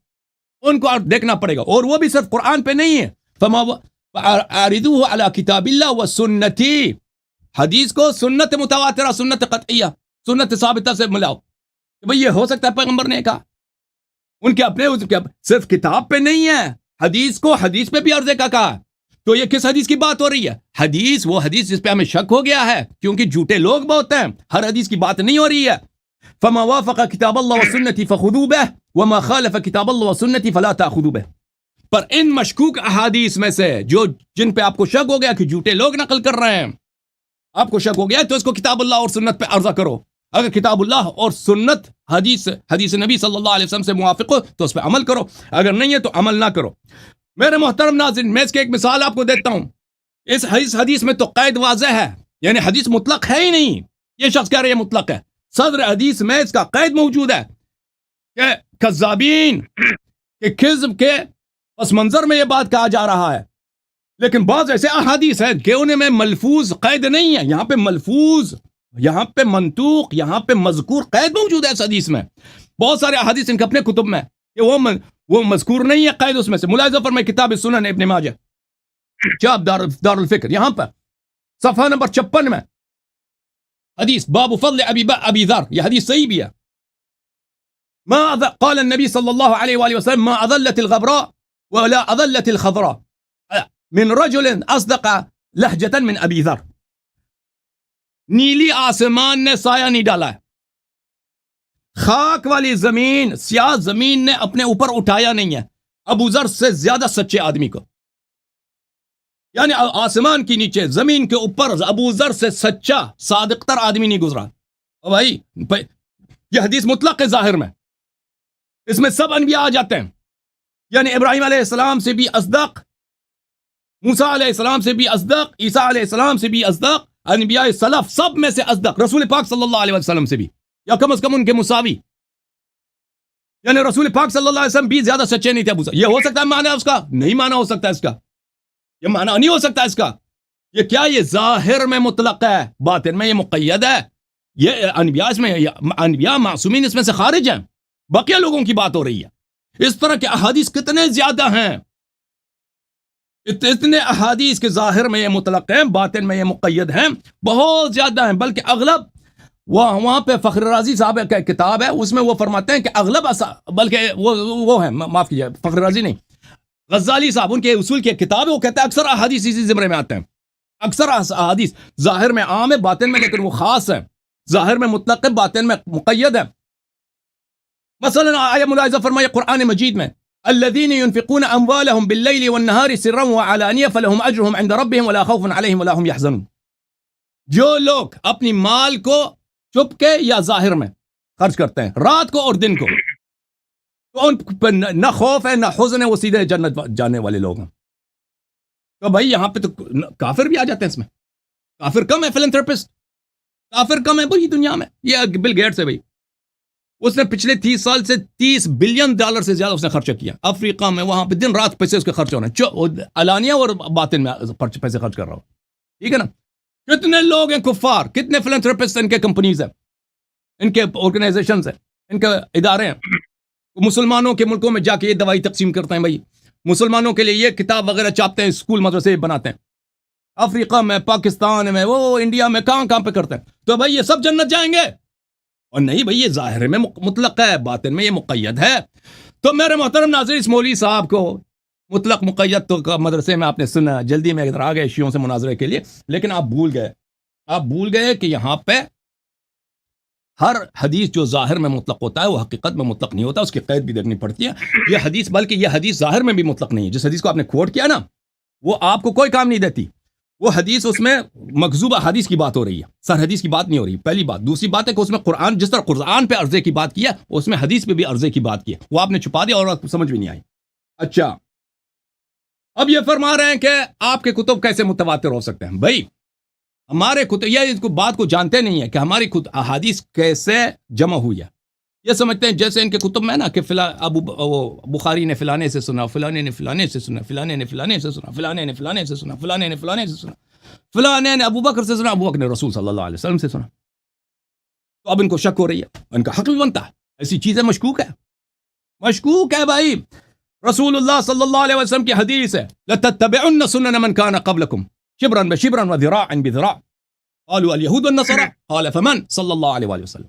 ان کو دیکھنا پڑے گا، اور وہ بھی صرف قرآن پہ نہیں ہے. فَأَعْرِضُوهُ عَلَى كِتَابِ اللَّهِ وَسُنَّتِي، حدیث کو سنت متواترہ، سنت قطعیہ، سنت ثابتہ سے ملاؤ کہ بھئی یہ ہو سکتا ہے پیغمبر نے کہا. ان کے اپنے صرف کتاب پہ نہیں ہے، حدیث کو حدیث پہ بھی عرضے کا کہا. تو یہ کس حدیث کی بات ہو رہی ہے؟ حدیث وہ حدیث جس پہ ہمیں شک ہو گیا ہے، کیونکہ جھوٹے لوگ بہت ہیں. ہر حدیث کی بات نہیں ہو رہی ہے. فما وافق کتاب اللہ و سنتی فخذوا بہ وما خالف کتاب اللہ و سنتی فلا تاخذوا بہ. پر ان مشکوک احادیث میں سے جن پہ آپ کو شک ہو گیا کہ جھوٹے لوگ نقل کر رہے ہیں، آپ کو شک ہو گیا تو اس کو کتاب اللہ اور سنت پہ عرضہ کرو. اگر کتاب اللہ اور سنت حدیث نبی صلی اللہ علیہ وسلم سے موافق ہو تو اس پہ عمل کرو، اگر نہیں ہے تو عمل نہ کرو. میرے محترم ناظرین، میں اس کی ایک مثال آپ کو دیتا ہوں. اس حدیث میں تو قید واضح ہے، یعنی حدیث مطلق ہے ہی نہیں. یہ شخص کہہ رہے ہیں مطلق ہے. صدر حدیث میں اس کا قید موجود ہے کہ کذابین کہ کذب کے پس منظر میں یہ بات کہا جا رہا ہے. لیکن بعض ایسے احادیث ہیں کہ انہیں میں ملفوظ قید نہیں ہے. یہاں پہ ملفوظ، یہاں پہ منطوق، یہاں پہ مذکور قید موجود ہے اس حدیث میں. بہت سارے احادیث ان کے اپنے کتب میں کہ وہ مذکور نہیں ہے قید اس میں سے. ملاحظہ فرمائے کتاب سنن ابن ماجہ چاپ دار الفکر، یہاں پر صفحہ نمبر 56 میں حدیث باب فضل ابی ذر، یہ حدیث صحیح بھی ہے. قال النبی صلی اللہ علیہ وآلہ وسلم ما اضلت الغبراء ولا اضلت الخضراء من رجل اصدق لہجتا من ابی ذر. نیلی آسمان نے سایہ نہیں ڈالا ہے، خاک والی زمین، سیاہ زمین نے اپنے اوپر اٹھایا نہیں ہے ابو ذر سے زیادہ سچے آدمی کو. یعنی آسمان کی نیچے زمین کے اوپر ابو ذر سے سچا صادق تر آدمی نہیں گزرا. بھائی یہ حدیث مطلق ہے ظاہر میں، اس میں سب انبیاء آ جاتے ہیں. یعنی ابراہیم علیہ السلام سے بھی اصدق، موسیٰ علیہ السلام سے بھی اصدق، عیسیٰ علیہ السلام سے بھی اصدق، انبیاء سلف سب میں سے اصدق، رسول پاک صلی اللہ علیہ وسلم سے بھی، یا کم از کم ان کے مساوی. یعنی رسول پاک صلی اللہ علیہ وسلم بھی زیادہ سچے نہیں تھے ابو ذر. یہ ہو سکتا ہے معنی اس کا؟ نہیں معنی ہو سکتا ہے اس کا، یہ معنی نہیں ہو سکتا اس کا. یہ کیا؟ یہ ظاہر میں مطلق ہے، باطن میں یہ مقید ہے. یہ انبیاء معصومین اس میں سے خارج ہیں، بقیہ لوگوں کی بات ہو رہی ہے. اس طرح کے احادیث کتنے زیادہ ہیں، اتنے احادیث کے ظاہر میں یہ مطلق ہیں، باطن میں یہ مقید ہیں، بہت زیادہ ہیں. بلکہ اغلب وہاں پہ فخر رازی صاحب کا ایک کتاب ہے، اس میں وہ فرماتے ہیں کہ اغلب بلکہ وہ ہیں، معاف کیجیے فخر رازی نہیں، غزالی صاحب، ان کے اصول کی ایک کتاب ہے، وہ کہتے ہیں اکثر احادیث اسی زمرے میں آتے ہیں. اکثر احادیث ظاہر میں عام ہے، باطن میں لیکن وہ خاص ہے. ظاہر میں مطلق ہے، باطن میں مقید ہے. مثلا آیہ ملاحظہ فرمائے قرآن مجید میں الذين ينفقون اموالهم بالليل والنهار سرا وعلانية فلهم اجرهم عند ربهم ولا خوف عليهم ولا هم يحزنون. جو لوگ اپنی مال کو چھپ کے یا ظاہر میں خرچ کرتے ہیں، رات کو اور دن کو، تو ان پر نہ خوف ہے نہ حزن ہے، وہ سیدھے جنت جانے والے لوگ ہیں. تو بھائی یہاں پہ تو کافر بھی آ جاتے ہیں. اس میں کافر کم ہے، فلنتھراپسٹ کافر کم ہے پوری دنیا میں. یہ بل گیٹس ہے بھائی، اس نے پچھلے 30 سال سے $30 بلین سے زیادہ اس نے خرچہ کیا افریقہ میں. وہاں پہ دن رات پیسے اس کے خرچ ہو رہے ہیں، علانیہ اور باطن میں پیسے خرچ کر رہا ہوں. ٹھیک ہے نا؟ کتنے لوگ ہیں کفار، کتنے فلنتھراپسٹ ان کے کمپنیز ہیں، ان کے آرگنائزیشنز ہیں، ان کے ادارے ہیں. مسلمانوں کے ملکوں میں جا کے یہ دوائی تقسیم کرتے ہیں، بھائی مسلمانوں کے لیے یہ کتاب وغیرہ چھاپتے ہیں، اسکول مدرسے بناتے ہیں. افریقہ میں، پاکستان میں، وہ انڈیا میں کہاں پہ کرتے ہیں. تو بھائی یہ سب جنت جائیں گے؟ اور نہیں بھائی، یہ ظاہر میں مطلق ہے، باطن میں یہ مقید ہے. تو میرے محترم ناظرین، اس مولوی صاحب کو مطلق مقید تو مدرسے میں آپ نے سنا، جلدی میں ادھر آ گئے شیعوں سے مناظرے کے لیے، لیکن آپ بھول گئے کہ یہاں پہ ہر حدیث جو ظاہر میں مطلق ہوتا ہے وہ حقیقت میں مطلق نہیں ہوتا، اس کی قید بھی دیکھنی پڑتی ہے. یہ حدیث، بلکہ یہ حدیث ظاہر میں بھی مطلق نہیں ہے. جس حدیث کو آپ نے کوٹ کیا نا، وہ آپ کو کوئی کام نہیں دیتی. وہ حدیث، اس میں مکذوب حدیث کی بات ہو رہی ہے، سر حدیث کی بات نہیں ہو رہی. پہلی بات. دوسری بات ہے کہ اس میں قرآن، جس طرح قرآن پہ عرضے کی بات کیا، اس میں حدیث پہ بھی عرضے کی بات کی ہے. وہ آپ نے چھپا دیا اور آپ کو سمجھ بھی نہیں آئی. اچھا، اب یہ فرما رہے ہیں کہ آپ کے کتب کیسے متواتر ہو سکتے ہیں. بھائی ہمارے کتب یہ اس کو بات کو جانتے نہیں ہے کہ ہماری احادیث کیسے جمع ہوئی ہے. یہ سمجھتے ہیں جیسے ان کے کتب میں نا کہ بخاری نے فلانے سے سنا, فلانے نے فلانے سے سنا, فلانے نے فلانے سے سنا, فلانے نے فلانے سے سنا, فلانے نے فلانے سے سنا, فلانے نے ابو بکر سے سنا, ابو بکر نے رسول صلی اللہ علیہ وسلم سے سنا. تو اب ان کو شک ہو رہی ہے, ان کا حق بھی بنتا ہے, ایسی چیزیں مشکوک ہے, مشکوک ہے بھائی. رسول اللہ صلی اللہ علیہ وسلم کی حدیث ہے لَتَتَّبِعُنَّ سُنَنَ مَنْ كَانَ قَبْلَكُمْ شِبْرًا بِشِبْرًا وَذِرَاعًا بِذِرَاعٍ قالوا اليهود والنصارى قال فمن صلی اللہ علیہ وآلہ وسلم.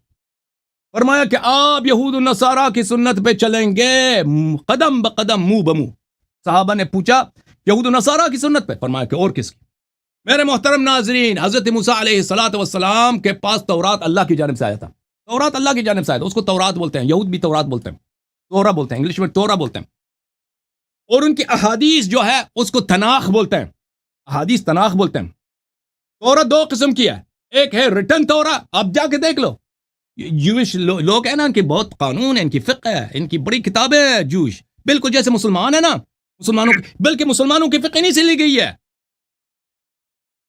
فرمایا کہ آپ یہود النصارہ کی سنت پہ چلیں گے قدم بقدم منہ بمنہ. صحابہ نے پوچھا یہود النصارہ کی سنت پہ؟ فرمایا کہ اور کس کی؟ میرے محترم ناظرین, حضرت موسیٰ علیہ الصلوۃ والسلام کے پاس تورات اللہ کی جانب سے آیا تھا. تورات اللہ کی جانب سے آیا تھا, اس کو تورات بولتے ہیں, یہود بھی تورات بولتے ہیں, تورا بولتے ہیں, انگلش میں تورا بولتے ہیں. اور ان کی احادیث جو ہے اس کو تناخ بولتے ہیں, احادیث تناخ بولتے ہیں. تورا دو قسم کی ہے, ایک ہے ریٹن تورا, آپ جا کے دیکھ لو. جوش لوگ ہیں نا, ان کی بہت قانون ہے, ان کی فقہ ہے, ان کی بڑی کتابیں ہیں جوش, بالکل جیسے مسلمان ہیں نا, مسلمانوں کی, بلکہ مسلمانوں کی فقہ نہیں سے لی گئی ہے.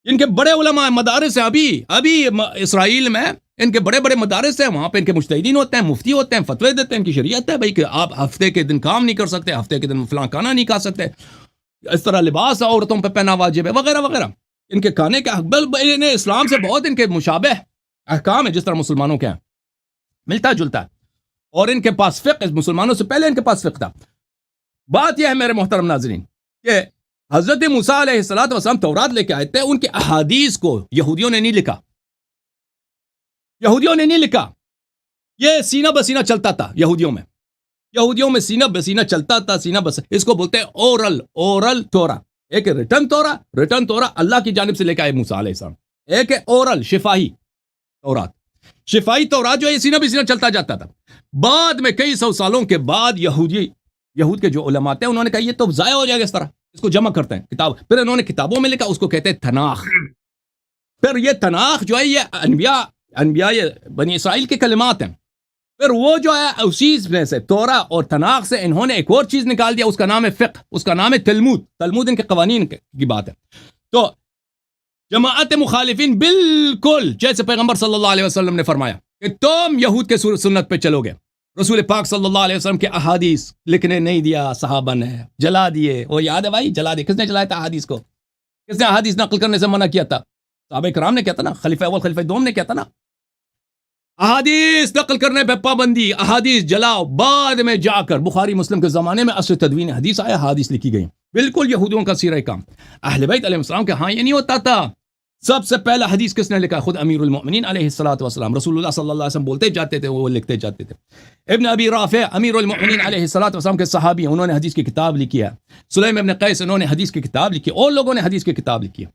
ان کے بڑے علماء مدارس ہیں, ابھی اسرائیل میں ان کے بڑے بڑے مدارس ہیں, وہاں پہ ان کے مجتہدین ہوتے ہیں, مفتی ہوتے ہیں, فتوے دیتے ہیں, ان کی شریعت ہے بھائی کہ آپ ہفتے کے دن کام نہیں کر سکتے, ہفتے کے دن فلاں کھانا نہیں کھا سکتے, اس طرح لباس عورتوں پہ پہنا واجب ہے, وغیرہ وغیرہ. ان کے کھانے کا انہیں اسلام سے بہت ان کے مشابہ احکام ہے, جس طرح مسلمانوں کے ہیں, ملتا جلتا ہے. اور ان کے پاس فقہ مسلمانوں سے پہلے ان کے پاس فقہ تھا. بات یہ ہے میرے محترم ناظرین کہ حضرت موسیٰ علیہ الصلوۃ والسلام تورات لے کے آئے تھے, ان کے احادیث کو یہودیوں نے نہیں لکھا, یہودیوں نے نہیں لکھا, یہ سینہ بسینہ چلتا تھا یہودیوں میں سینہ بسینہ چلتا تھا, سینہ بس, اس کو بولتے ہیں اورل تورا. ایک ریٹن تورا اللہ کی جانب سے لے کے آئے موسیٰ علیہ السلام, ایک ہے اورل شفاہی تورات جو ہے سینہ بسینہ چلتا جاتا تھا. بعد میں کئی سو سالوں کے بعد یہود کے جو علماء تھے انہوں نے کہا یہ تو ضائع ہو جائے گا, اس طرح اس کو جمع کرتے ہیں کتاب. پھر انہوں نے کتابوں میں لکھا, اس کو کہتے ہیں تناخ. پھر یہ تناخ جو ہے یہ انبیاء بنی اسرائیل کے کلمات ہیں. پھر وہ جو ہے اسی میں سے تورا اور تناخ سے انہوں نے ایک اور چیز نکال دیا, اس کا نام ہے فقہ, اس کا نام ہے تلمود ان کے قوانین کی بات ہے. تو جماعت مخالفین بالکل جیسے پیغمبر صلی اللہ علیہ وسلم نے فرمایا کہ تم یہود کے سنت پہ چلو گے, رسول پاک صلی اللہ علیہ وسلم کے احادیث لکھنے نہیں دیا, صحابہ نے جلا دیے. وہ یاد ہے بھائی, جلا دیے. کس نے جلایا تھا احادیث کو؟ کس نے احادیث نقل کرنے سے منع کیا تھا؟ صحابہ کرام نے کیا تھا نا, خلیفہ اول خلیفہ دوم نے کیا تھا نا, احادیث نقل کرنے پہ پابندی, احادیث جلاؤ. بعد میں جا کر بخاری مسلم کے زمانے میں اصل تدوین حدیث آیا, حدیث لکھی گئی. بالکل یہودیوں کا سیرہ کام. اہل بیت علیہ السلام کے ہاں یہ نہیں ہوتا تھا. سب سے پہلا حدیث کس نے لکھا؟ خود امیر المؤمنین علیہ الصلوۃ والسلام. رسول اللہ صلی اللہ علیہ وسلم بولتے جاتے تھے, وہ لکھتے جاتے تھے. ابن ابی رافع امیر المؤمنین علیہ الصلوۃ والسلام کے صحابی, انہوں نے حدیث کی کتاب لکھی ہے. سلیم ابن قیس, انہوں نے حدیث کی کتاب لکھی, اور لوگوں نے حدیث کی کتاب لکھی ہے.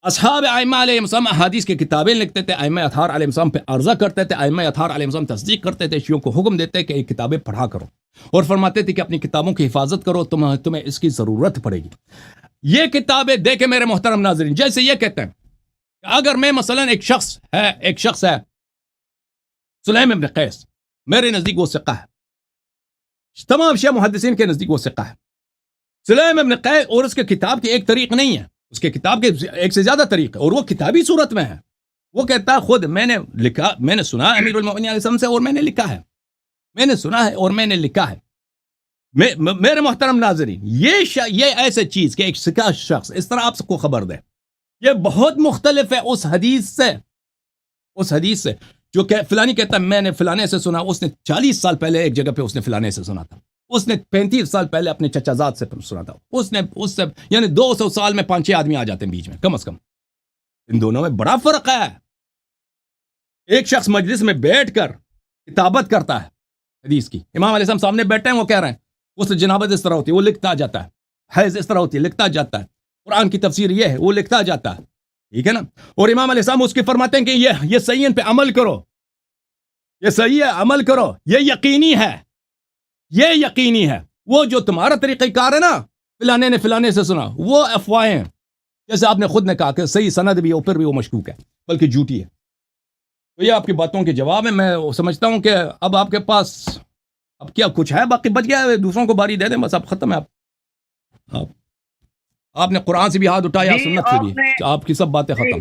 اصحاب ائمہ علیہ السلام حدیث کی کتابیں لکھتے تھے, ائمہ اطہار علیہ السلام پہ عرضہ کرتے تھے, ائمہ اطہار علیہ السلام تصدیق کرتے تھے, شیعوں کو حکم دیتے کہ یہ کتابیں پڑھا کرو, اور فرماتے تھے کہ اپنی کتابوں کی حفاظت کرو, تمہیں اس کی ضرورت پڑے گی. یہ کتابیں دیکھیں میرے محترم ناظرین, جیسے یہ کہتے ہیں کہ اگر میں مثلا ایک شخص ہے سلیم ابن قیس, میرے نزدیک وہ ثقہ ہے, تمام شیعہ محدثین کے نزدیک وہ ثقہ ہے. سلیم ابن قیس, اور اس کے کتاب کی ایک طریق نہیں ہے, اس کے کتاب کے ایک سے زیادہ طریق ہے, اور وہ کتابی صورت میں ہے. وہ کہتا ہے خود میں نے لکھا, میں نے سنا امیر المؤمنین علیہ السلام سے, اور میں نے لکھا ہے, میں نے سنا ہے اور میں نے لکھا ہے. میرے محترم ناظرین, یہ ایسے چیز کہ ایک ثقہ شخص اس طرح آپ کو خبر دے, یہ بہت مختلف ہے اس حدیث سے جو کہ فلانی کہتا ہے میں نے فلانے سے سنا. اس نے 40 سال پہلے ایک جگہ پہ اس نے فلانے سے سنا تھا, اس نے 35 سال پہلے اپنے چچا زاد سے سنا تھا, اس سے یعنی 200 سال میں 5-6 آدمی آ جاتے ہیں بیچ میں کم از کم. ان دونوں میں بڑا فرق ہے. ایک شخص مجلس میں بیٹھ کر کتابت کرتا ہے حدیث کی, امام علیہ السلام سامنے بیٹھے ہیں, وہ کہہ رہے ہیں, اس سے جنابت اس طرح ہوتی ہے, وہ لکھتا جاتا ہے, حیض اس طرح ہوتی ہے, لکھتا جاتا ہے, قرآن کی تفسیر یہ ہے, وہ لکھتا جاتا ہے, ٹھیک ہے نا. اور امام علیہ السلام اس کی فرماتے ہیں کہ یہ صحیح ہے, ان پہ عمل کرو, یہ صحیح ہے, عمل کرو, یہ یقینی ہے. وہ جو تمہارا طریقہ کار ہے نا, فلانے نے فلانے سے سنا, وہ افواہیں ہیں. جیسے آپ نے خود نے کہا کہ صحیح سند بھی ہو پھر بھی وہ مشکوک ہے, بلکہ جھوٹی ہے. تو یہ آپ کی باتوں کے جواب ہے. میں سمجھتا ہوں کہ اب آپ کے پاس اب کیا کچھ ہے, باقی بچ گیا ہے, دوسروں کو باری دے دیں, بس اب ختم ہے. آپ نے قرآن سے بھی ہاتھ اٹھایا, سنت سے بھی, آپ کی سب باتیں ختم.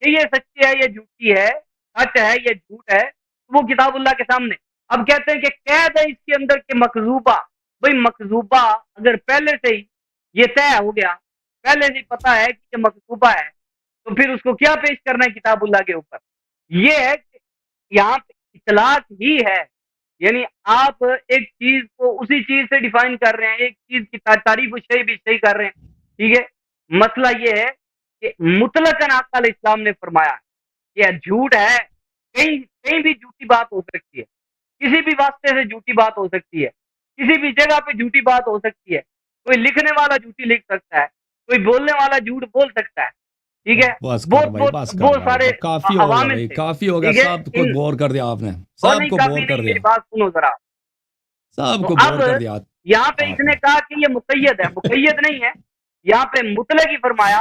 کہ یہ سچی ہے، یہ جھوٹی ہے، سچ ہے، یہ جھوٹ ہے، وہ کتاب اللہ کے سامنے. اب کہتے ہیں کہ قید ہے اس کے اندر کہ مکذوبہ. بھئی مکذوبہ اگر پہلے سے ہی یہ طے ہو گیا، پہلے سے ہی پتا ہے کہ یہ مکذوبہ ہے، تو پھر اس کو کیا پیش کرنا ہے کتاب اللہ کے اوپر؟ یہ ہے کہ یہاں پہ اطلاق ہی ہے، یعنی آپ ایک چیز کو اسی چیز سے ڈیفائن کر رہے ہیں، ایک چیز کی تعریف شیء بھی صحیح کر رہے ہیں. ٹھیک ہے، مسئلہ یہ ہے کہ مطلقاً آقا علیہ السلام نے فرمایا یہ جھوٹ ہے. کہیں بھی جھوٹی بات ہو سکتی ہے، کسی بھی واسطے سے جھوٹی بات ہو سکتی ہے، کسی بھی جگہ پہ جھوٹی بات ہو سکتی ہے. کوئی لکھنے والا جھوٹی لکھ سکتا ہے، کوئی بولنے والا جھوٹ بول سکتا ہے. ٹھیک ہے، بہت سارے کافی ہو گیا عوامل بھائی، تھے. کافی ہو گیا، ٹھیک ہے، سب کو بور کر دیا آپ نے، اور سب نہیں کو کافی بور کر نہیں، دیا، میری بات سنو ذرا. سب تو کو اب بور کر دیا. یہاں پہ اس نے کہا کہ یہ مقید ہے، مقید نہیں ہے. یہاں پہ مطلق ہی فرمایا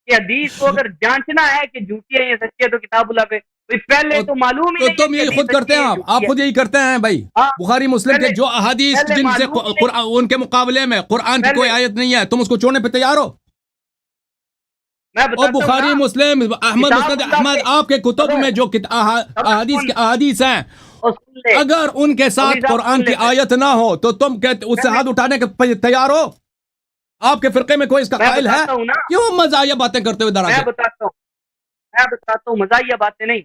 کہ حدیث کو اگر جانچنا ہے کہ جھوٹی ہے یہ سچی ہے تو کتاب اللہ پہ. پہلے تو معلوم ہی تو نہیں تم ہے یہی کہ خود حدیث کرتے سچی ہیں، ہے آپ جھوٹی ہے. خود یہی کرتے ہیں بھائی. ہاں، بخاری مسلم کے پہلے- جو احادیث پہلے جن سے معلوم ہی نہیں- ان کے مقابلے میں قرآن کی کوئی آیت نہیں ہے، تم اس کو چھوڑنے پہ تیار ہو؟ میں اور بتاتا ہوں بخاری نا، مسلم احمد کتاب مسند اللہ احمد پہ- آپ کے کتب سنو، میں جو احادیث ہیں، اور سن لے، اگر ان کے ساتھ مولوی صاحب قرآن سن کی لے پہلے. آیت نہ ہو تو تم کہتے اس سے پہلے- ہاتھ اٹھانے کے تیار ہو؟ آپ کے فرقے میں کوئی اس کا میں قائل ہے؟ بتاتا ہوں نا، کیوں مزاحیہ باتیں کرتے ہوئے ادھر آ میں کے؟ بتاتا ہوں مزاحیہ باتیں نہیں.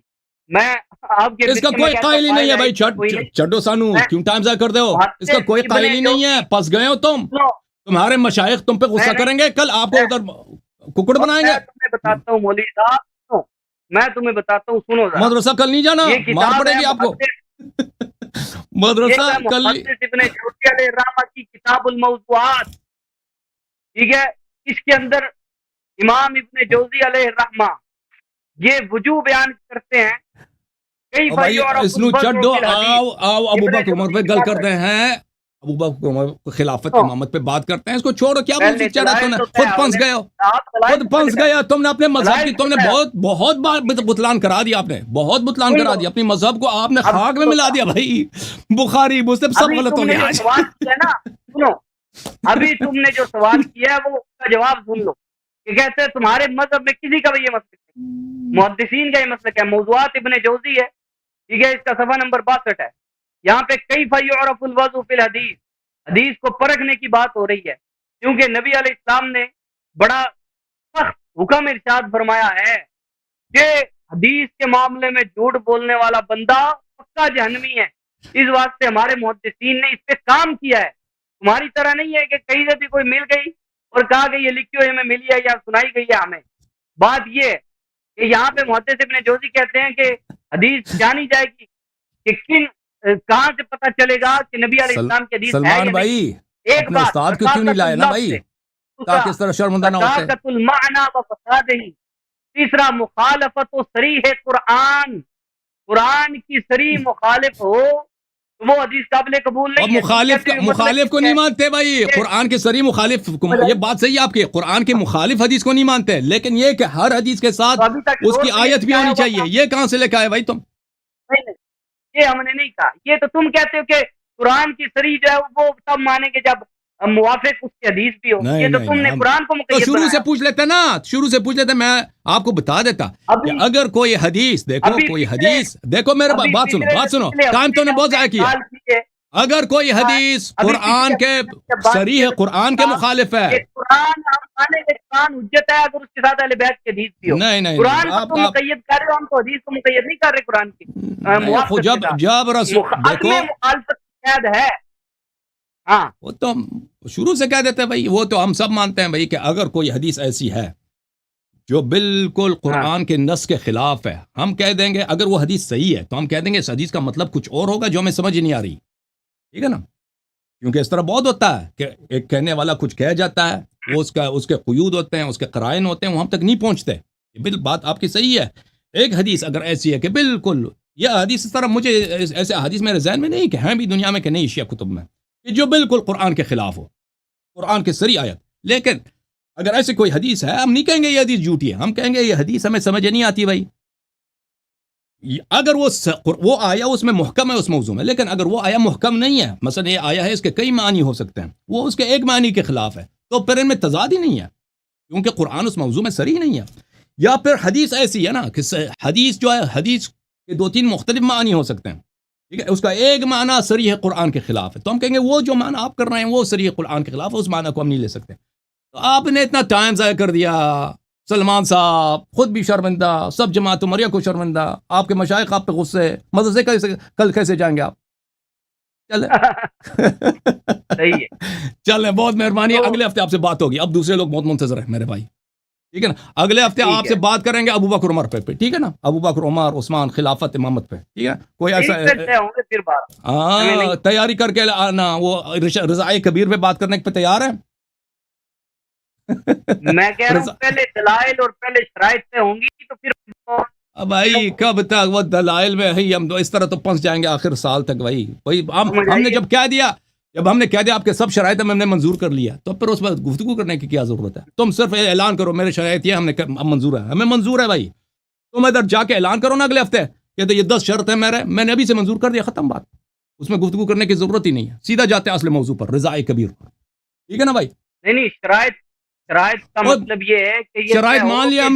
میں آپ کے اس کا فرقے میں کوئی کہتا قائل ہی نہیں ہے بھائی. کوئی نہیں. چڈو سانو میں- کیوں ٹائم ضائع کر دے ہو؟ اس کا کوئی قائل ہی نہیں ہے. پھنس گئے ہو تم. سنو، تمہارے مشائخ تم پہ غصہ کریں گے، کل آپ کو ادھر ککڑ بنائیں گے. میں تمہیں بتاتا ہوں مولوی صاحب، سنو، میں تمہیں بتاتا ہوں، سنو ذرا. مدرسہ کل نہیں جانا، یہ مار کتاب پڑے ہے گی آپ کو. یہ مدرسہ ہے کل محدث ابن جوزی علیہ الرحمہ کی کتاب الموضوعات. ٹھیک ہے، اس کے اندر امام ابن جوزی علیہ الرحمہ یہ وجوہ بیان کرتے ہیں. کئی بھائی اس نو چڈو آؤ ابو بکر عمر پہ گل کرتے ہیں، ابو بکر عمر خلافت امامت پہ بات کرتے ہیں. اس کو چھوڑو، کیا بول سکتے چڑھا تم نے؟ خود پھنس گئے ہو، خود پھنس گئے. تم نے اپنے مذہب کی تم نے بہت بار بتلان کرا دیا. آپ نے بہت بتلان کرا دیا اپنی مذہب کو. آپ نے خاک میں ملا دیا بھائی. بخاری مسلم سب غلط ہو گیا آج. سوال کیا نا، سنو، ابھی تم نے جو سوال کیا ہے وہ اس کا جواب سن لو. کہ کہتے ہیں تمہارے مذہب میں کسی کا بھی یہ مسلک نہیں، محدثین کا یہ مسلک ہے. موضوعات ابن جوزی ہے، ٹھیک ہے، اس کا صفحہ نمبر 62 ہے. یہاں پہ کیف یعرف الوضع فی الحدیث، حدیث کو پرکھنے کی بات ہو رہی ہے، کیونکہ نبی علیہ السلام نے بڑا سخت حکم ارشاد فرمایا ہے کہ حدیث کے معاملے میں جھوٹ بولنے والا بندہ پکا جہنمی ہے. اس واسطے ہمارے محدثین نے اس پہ کام کیا ہے. تمہاری طرح نہیں ہے کہ کہیں سے بھی کوئی مل گئی اور کہا کہ یہ لکھی ہوئی ہمیں ملی ہے یا سنائی گئی ہے ہمیں. بات یہ ہے کہ یہاں پہ محدث ابن جوزی کہتے ہیں کہ حدیث جانی جائے گی کہ کہاں سے پتہ چلے گا کہ نبی علیہ السلام کی حدیث ہے یا سلمان نہیں. بھائی ایک اپنے بات، استاد کو کیوں نہیں لائے نا بھائی، تاکہ اس طرح شرمندہ نہ ہوتے. رکاکت المعنی و فسادہ. تیسرا مخالفت و صریح قرآن، قرآن کی صریح مخالف ہو تو وہ حدیث قابل قبول اور نہیں ہے. مخالف کو نہیں مانتے بھائی. قرآن کے صریح مخالف، یہ بات صحیح ہے آپ کی، قرآن کے مخالف حدیث کو نہیں مانتے، لیکن یہ کہ ہر حدیث کے ساتھ اس کی آیت بھی ہونی چاہیے. یہ کہاں سے لے کے آئے بھائی تم؟ یہ ہم نے نہیں کہا. یہ تو تم کہتے ہو کہ قرآن کی صریح جو ہے وہ تب مانیں گے جب موافق اس کی حدیث بھی ہو. یہ تو تم نے قرآن کو تو مقید شروع سے بنایا. پوچھ لیتے نا، شروع سے پوچھ لیتے، میں آپ کو بتا دیتا کہ اگر کوئی حدیث دیکھو، کوئی حدیث دیکھو، میرے بات سنو، ٹائم تو نے بہت ضائع کیا. اگر کوئی حدیث قرآن کے صریح قرآن کے مخالف ہے، قرآن ہم مانیں گے، قرآن حجت ہے اگر اس کے ساتھ اہل بیت کی حدیث بھی ہو. نہیں قرآن کو تم مقید کر رہے ہو، ہم تو حدیث کو مقید نہیں کر رہے قرآن کی. جب دیکھو مخالفت قید ہے. ہاں، وہ تو ہم شروع سے کہہ دیتے بھائی، وہ تو ہم سب مانتے ہیں بھائی کہ اگر کوئی حدیث ایسی ہے جو بالکل قرآن کے نص کے خلاف ہے، ہم کہہ دیں گے. اگر وہ حدیث صحیح ہے تو ہم کہہ دیں گے اس حدیث کا مطلب کچھ اور ہوگا جو ہمیں سمجھ نہیں آ رہی. ٹھیک ہے نا؟ کیونکہ اس طرح بہت ہوتا ہے کہ ایک کہنے والا کچھ کہہ جاتا ہے، وہ اس کے قیود ہوتے ہیں، اس کے قرائن ہوتے ہیں، وہ ہم تک نہیں پہنچتے. بات آپ کی صحیح ہے. ایک حدیث اگر ایسی ہے کہ بالکل یہ حدیث اس طرح، مجھے ایسے حدیث میرے ذہن میں نہیں کہ ہیں بھی دنیا میں کہ نہیں شیعہ کتب میں، کہ جو بالکل قرآن کے خلاف ہو، قرآن کے صریح آیت. لیکن اگر ایسی کوئی حدیث ہے، ہم نہیں کہیں گے یہ حدیث جھوٹی ہے، ہم کہیں گے یہ حدیث ہمیں سمجھ نہیں آتی بھائی. اگر وہ آیا اس میں محکم ہے اس موضوع میں، لیکن اگر وہ آیا محکم نہیں ہے، مثلا یہ آیا ہے اس کے کئی معنی ہو سکتے ہیں، وہ اس کے ایک معنی کے خلاف ہے، تو پھر ان میں تضاد ہی نہیں ہے، کیونکہ قرآن اس موضوع میں صریح نہیں ہے. یا پھر حدیث ایسی ہے نا کہ حدیث جو ہے حدیث کے 2-3 مختلف معنی ہو سکتے ہیں، ٹھیک ہے، اس کا ایک معنی صریح قرآن کے خلاف ہے، تو ہم کہیں گے وہ جو معنی آپ کر رہے ہیں وہ صریح قرآن کے خلاف ہے، اس معنی کو ہم نہیں لے سکتے. تو آپ نے اتنا ٹائم ضائع کر دیا، سلمان صاحب خود بھی شرمندہ، سب جماعت عمریہ کو شرمندہ، آپ کے مشائخ آپ پہ غصے، مدرسے کل کیسے جائیں گے آپ؟ چلیں صحیح ہے، چلیں، بہت مہربانی، اگلے ہفتے آپ سے بات ہوگی. اب دوسرے لوگ بہت منتظر ہیں میرے بھائی، ٹھیک ہے نا. اگلے ہفتے آپ سے بات کریں گے ابو بکر عمر پہ، ٹھیک ہے نا، ابو بکر عمر عثمان خلافت امامت پہ، ٹھیک ہے. کوئی ایسا ہوں گے پھر بات. ہاں تیاری کر کے آنا. وہ رضائے کبیر پہ بات کرنے پہ تیار ہے؟ میں کہہ رہا ہوں پہلے دلائل اور پہلے شرائط سے ہوں گی تو پھر بھائی کب تک وہ دلائل میں ہی ہم اس طرح تو پھنس جائیں گے آخر سال تک. وہی ہم نے جب کہہ دیا، جب ہم نے کہہ دیا آپ کے سب شرائط ہم نے منظور کر لیا، تو پھر اس میں گفتگو کرنے کی کیا ضرورت ہے؟ تم صرف اعلان کرو میرے شرائط یہ ہم نے منظور ہے، ہمیں منظور ہے بھائی. تم ادھر جا کے اعلان کرو نا اگلے ہفتے کہ تو یہ 10 شرط ہے میں نے ابھی سے منظور کر دیا، ختم بات. اس میں گفتگو کرنے کی ضرورت ہی نہیں ہے، سیدھا جاتے ہیں اصل موضوع پر، رضائے کبیر پر، ٹھیک ہے نا بھائی. نہیں شرائط کا مطلب یہ ہے کہ یہ شرائط مان لیا ہم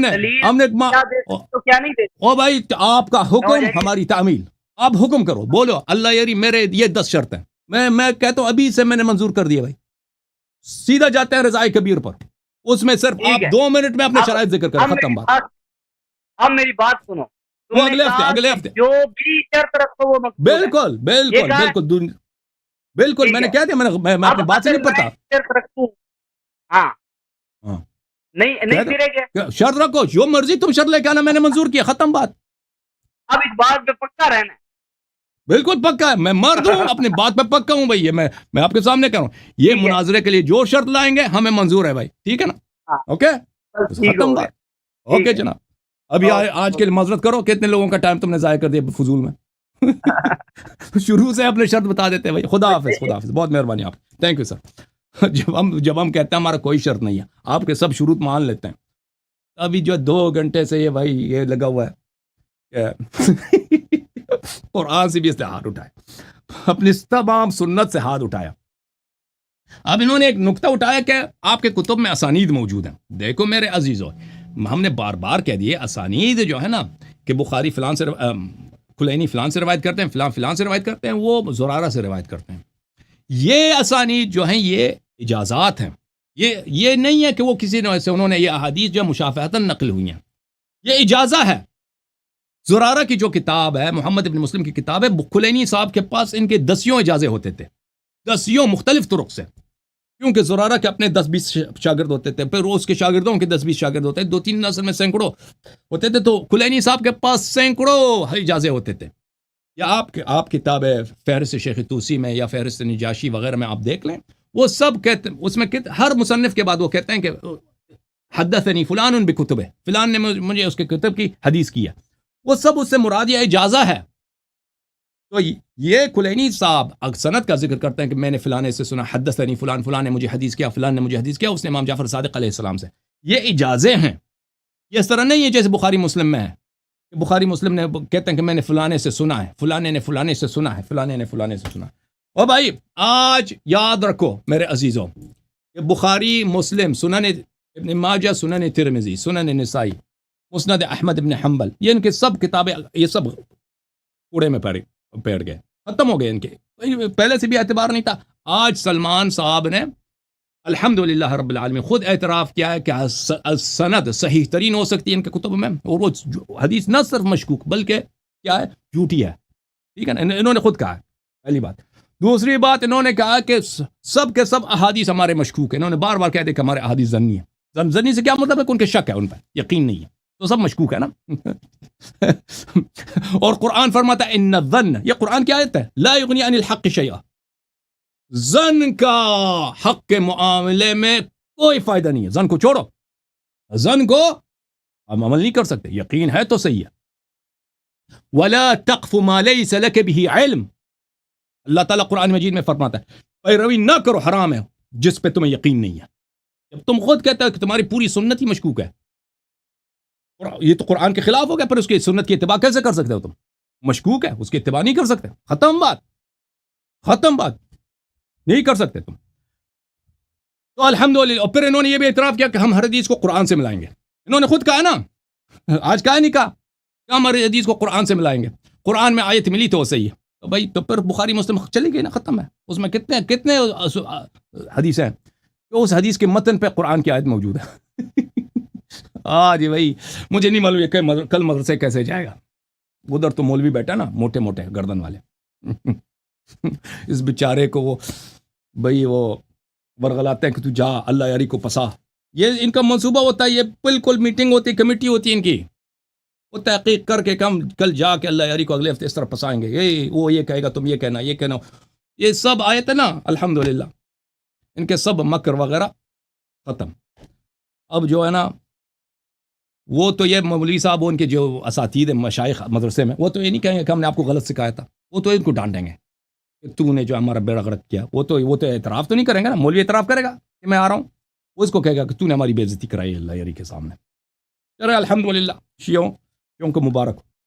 نے تو کیا نہیں دے. او بھائی آپ کا حکم ہماری تعمیل، آپ حکم کرو، بولو اللہ یاری میرے یہ 10 شرط ہیں، میں کہتا ہوں ابھی سے میں نے منظور کر دیا بھائی. سیدھا جاتے ہیں رضائے کبیر پر، اس میں صرف آپ 2 منٹ میں اپنے شرائط ذکر کریں، ختم بات. اب میری بات سنو، وہ اگلے ہفتے جو بھی شرط رکھو وہ بالکل میں نے کہہ دیا، میں اپنی بات سے نہیں پڑتا. شرط رکھوں ہاں نہیں پھرے گا، شرط رکھو جو مرضی تم شرط لے کے آنا، میں نے منظور کیا، ختم بات. اب اس بات پہ پکا رہنا. بالکل پکا ہے، میں مرد ہوں، اپنی بات پہ پکا ہوں بھائی. میں آپ کے سامنے کہہ رہا ہوں، یہ مناظرے کے لیے جو شرط لائیں گے ہمیں منظور ہے بھائی، ٹھیک ہے نا. اوکے ختم بات. اوکے جناب، ابھی آج کے لیے معذرت کرو، کتنے لوگوں کا ٹائم تم نے ضائع کر دیا فضول میں. شروع سے اپنے شرط بتا دیتے بھائی. خدا حافظ، بہت مہربانی آپ، تھینک یو سر. جب ہم کہتے ہیں ہمارا کوئی شرط نہیں ہے، آپ کے سب شروط مان لیتے ہیں. ابھی جو 2 گھنٹے سے یہ بھائی یہ لگا ہوا ہے قرآن سے بھی اس نے ہاتھ اٹھایا، اپنی تمام سنت سے ہاتھ اٹھایا. اب انہوں نے ایک نقطہ اٹھایا کہ آپ کے کتب میں اسانید موجود ہیں. دیکھو میرے عزیزو، ہم نے بار بار کہہ دیے اسانید جو ہے نا کہ بخاری فلان سے کلینی فلان سے روایت کرتے ہیں، فلان سے روایت کرتے ہیں، وہ زرارہ سے روایت کرتے ہیں. یہ اسانید جو ہیں یہ اجازات ہیں، یہ نہیں ہے کہ وہ کسی نے سے انہوں نے یہ احادیث جو مشافہتاً نقل ہوئی ہیں، یہ اجازہ ہے. زرارہ کی جو کتاب ہے، محمد ابن مسلم کی کتاب ہے، کلینی صاحب کے پاس ان کے 10 اجازے ہوتے تھے، 10 مختلف طرق سے، کیونکہ زرارہ کے اپنے 10-20 شاگرد ہوتے تھے، پھر اس کے شاگردوں کے 10-20 شاگرد ہوتے تھے، 2-3 نسل میں سینکڑوں ہوتے تھے. تو کلینی صاحب کے پاس سینکڑوں اجازے ہوتے تھے. یا آپ کتاب فہرست شیخ طوسی میں یا فہرست نجاشی وغیرہ میں آپ دیکھ لیں، وہ سب کہتے ہیں، اس میں ہر مصنف کے بعد وہ کہتے ہیں کہ حدثنی فلان بکتب، فلان نے مجھے اس کے کتب کی حدیث کیا. وہ سب اس سے مراد یہ اجازہ ہے. تو یہ کلینی صاحب سند کا ذکر کرتے ہیں کہ میں نے فلانے سے سنا، حدثنی فلان نے مجھے حدیث کیا، فلان نے مجھے حدیث کیا، اس نے امام جعفر صادق علیہ السلام سے. یہ اجازے ہیں، یہ اس طرح نہیں ہے جیسے بخاری مسلم میں ہے. بخاری مسلم نے کہتے ہیں کہ میں نے فلانے سے سنا ہے، فلانے نے فلانے سے سنا ہے، فلانے نے فلانے سے سنا. او بھائی آج یاد رکھو میرے عزیزوں، کہ بخاری مسلم، سنن ابن ماجہ، سنن ترمذی، سنن نسائی، مسند احمد ابن حنبل، یہ ان کے سب کتابیں یہ سب کوڑے میں پیڑ گئے، ختم ہو گئے. ان کے پہلے سے بھی اعتبار نہیں تھا. آج سلمان صاحب نے الحمدللہ رب العالمین خود اعتراف کیا ہے کہ سند صحیح ترین ہو سکتی ہے ان کے کتب میں، اور وہ حدیث نہ صرف مشکوک بلکہ کیا ہے، جھوٹی ہے. ٹھیک ہے نا، انہوں نے خود کہا ہے، پہلی بات. دوسری بات، انہوں نے کہا کہ سب کے سب احادیث ہمارے مشکوک ہیں. انہوں نے بار بار کہہ دیا کہ ہمارے احادیث ظنی ہیں. ظنی سے کیا مطلب ہے کہ ان کے شک ہے، ان پر یقین نہیں ہے، تو سب مشکوک ہے نا. اور قرآن فرماتا ہے ان الظن، یہ قرآن کی آیت ہے، لا یغنی عن الحق شیئا، ظن کا حق کے معاملے میں کوئی فائدہ نہیں ہے. ظن کو چھوڑو، ظن کو ہم عمل نہیں کر سکتے، یقین ہے تو صحیح ہے. ولا تقف ما ليس لك به علم، اللہ تعالیٰ قرآن مجید میں فرماتا ہے پیروی نہ کرو حرام ہے جس پہ تمہیں یقین نہیں ہے. جب تم خود کہتے ہو کہ تمہاری پوری سنت ہی مشکوک ہے، یہ تو قرآن کے خلاف ہو گیا، پھر اس کی سنت کی اتباع کیسے کر سکتے ہو؟ تم مشکوک ہے، اس کی اتباع نہیں کر سکتے. ختم بات نہیں کر سکتے تم. تو الحمدللہ. اور پھر انہوں نے یہ بھی اعتراف کیا کہ ہم ہر حدیث کو قرآن سے ملائیں گے. انہوں نے خود کہا نا آج کہا نہیں کہا کہ ہماری حدیث کو قرآن سے ملائیں گے، قرآن میں آیت ملی تو وہ صحیح ہے، تو بھائی تو پھر بخاری مسلم چلی گئی نا، ختم ہے. اس میں کتنے حدیثیں ہیں کہ اس حدیث کے متن پہ قرآن کی آیت موجود ہے. جی بھائی مجھے نہیں معلوم یہ کل مدرسے کیسے جائے گا. ادھر تو مولوی بیٹھا نا موٹے موٹے گردن والے اس بیچارے کو وہ بھائی وہ ورغلاتے ہیں کہ تو جا اللہ یاری کو پسا. یہ ان کا منصوبہ ہوتا ہے، یہ بالکل میٹنگ ہوتی ہے، کمیٹی ہوتی ہے ان کی، وہ تحقیق کر کے کل جا کے اللہ یاری کو اگلے ہفتے اس طرح پسائیں گے، وہ یہ کہے گا تم یہ کہنا، یہ کہنا. یہ سب آیت ہے نا الحمدللہ، ان کے سب مکر وغیرہ ختم. اب جو ہے نا وہ تو یہ مولوی صاحب ان کے جو اساتید ہیں مشائخ مدرسے میں، وہ تو یہ نہیں کہیں گے کہ ہم نے آپ کو غلط سکھایا تھا، وہ تو ان کو ڈانٹیں گے کہ تو نے جو ہمارا بیڑا غلط کیا. وہ تو اعتراف تو نہیں کریں گے نا. مولوی اعتراف کرے گا کہ میں آ رہا ہوں، وہ اس کو کہے گا کہ تو نے ہماری بے عزتی کرائی اللہ یاری کے سامنے. چلے الحمدللہ، شیعوں کو مبارک ہو.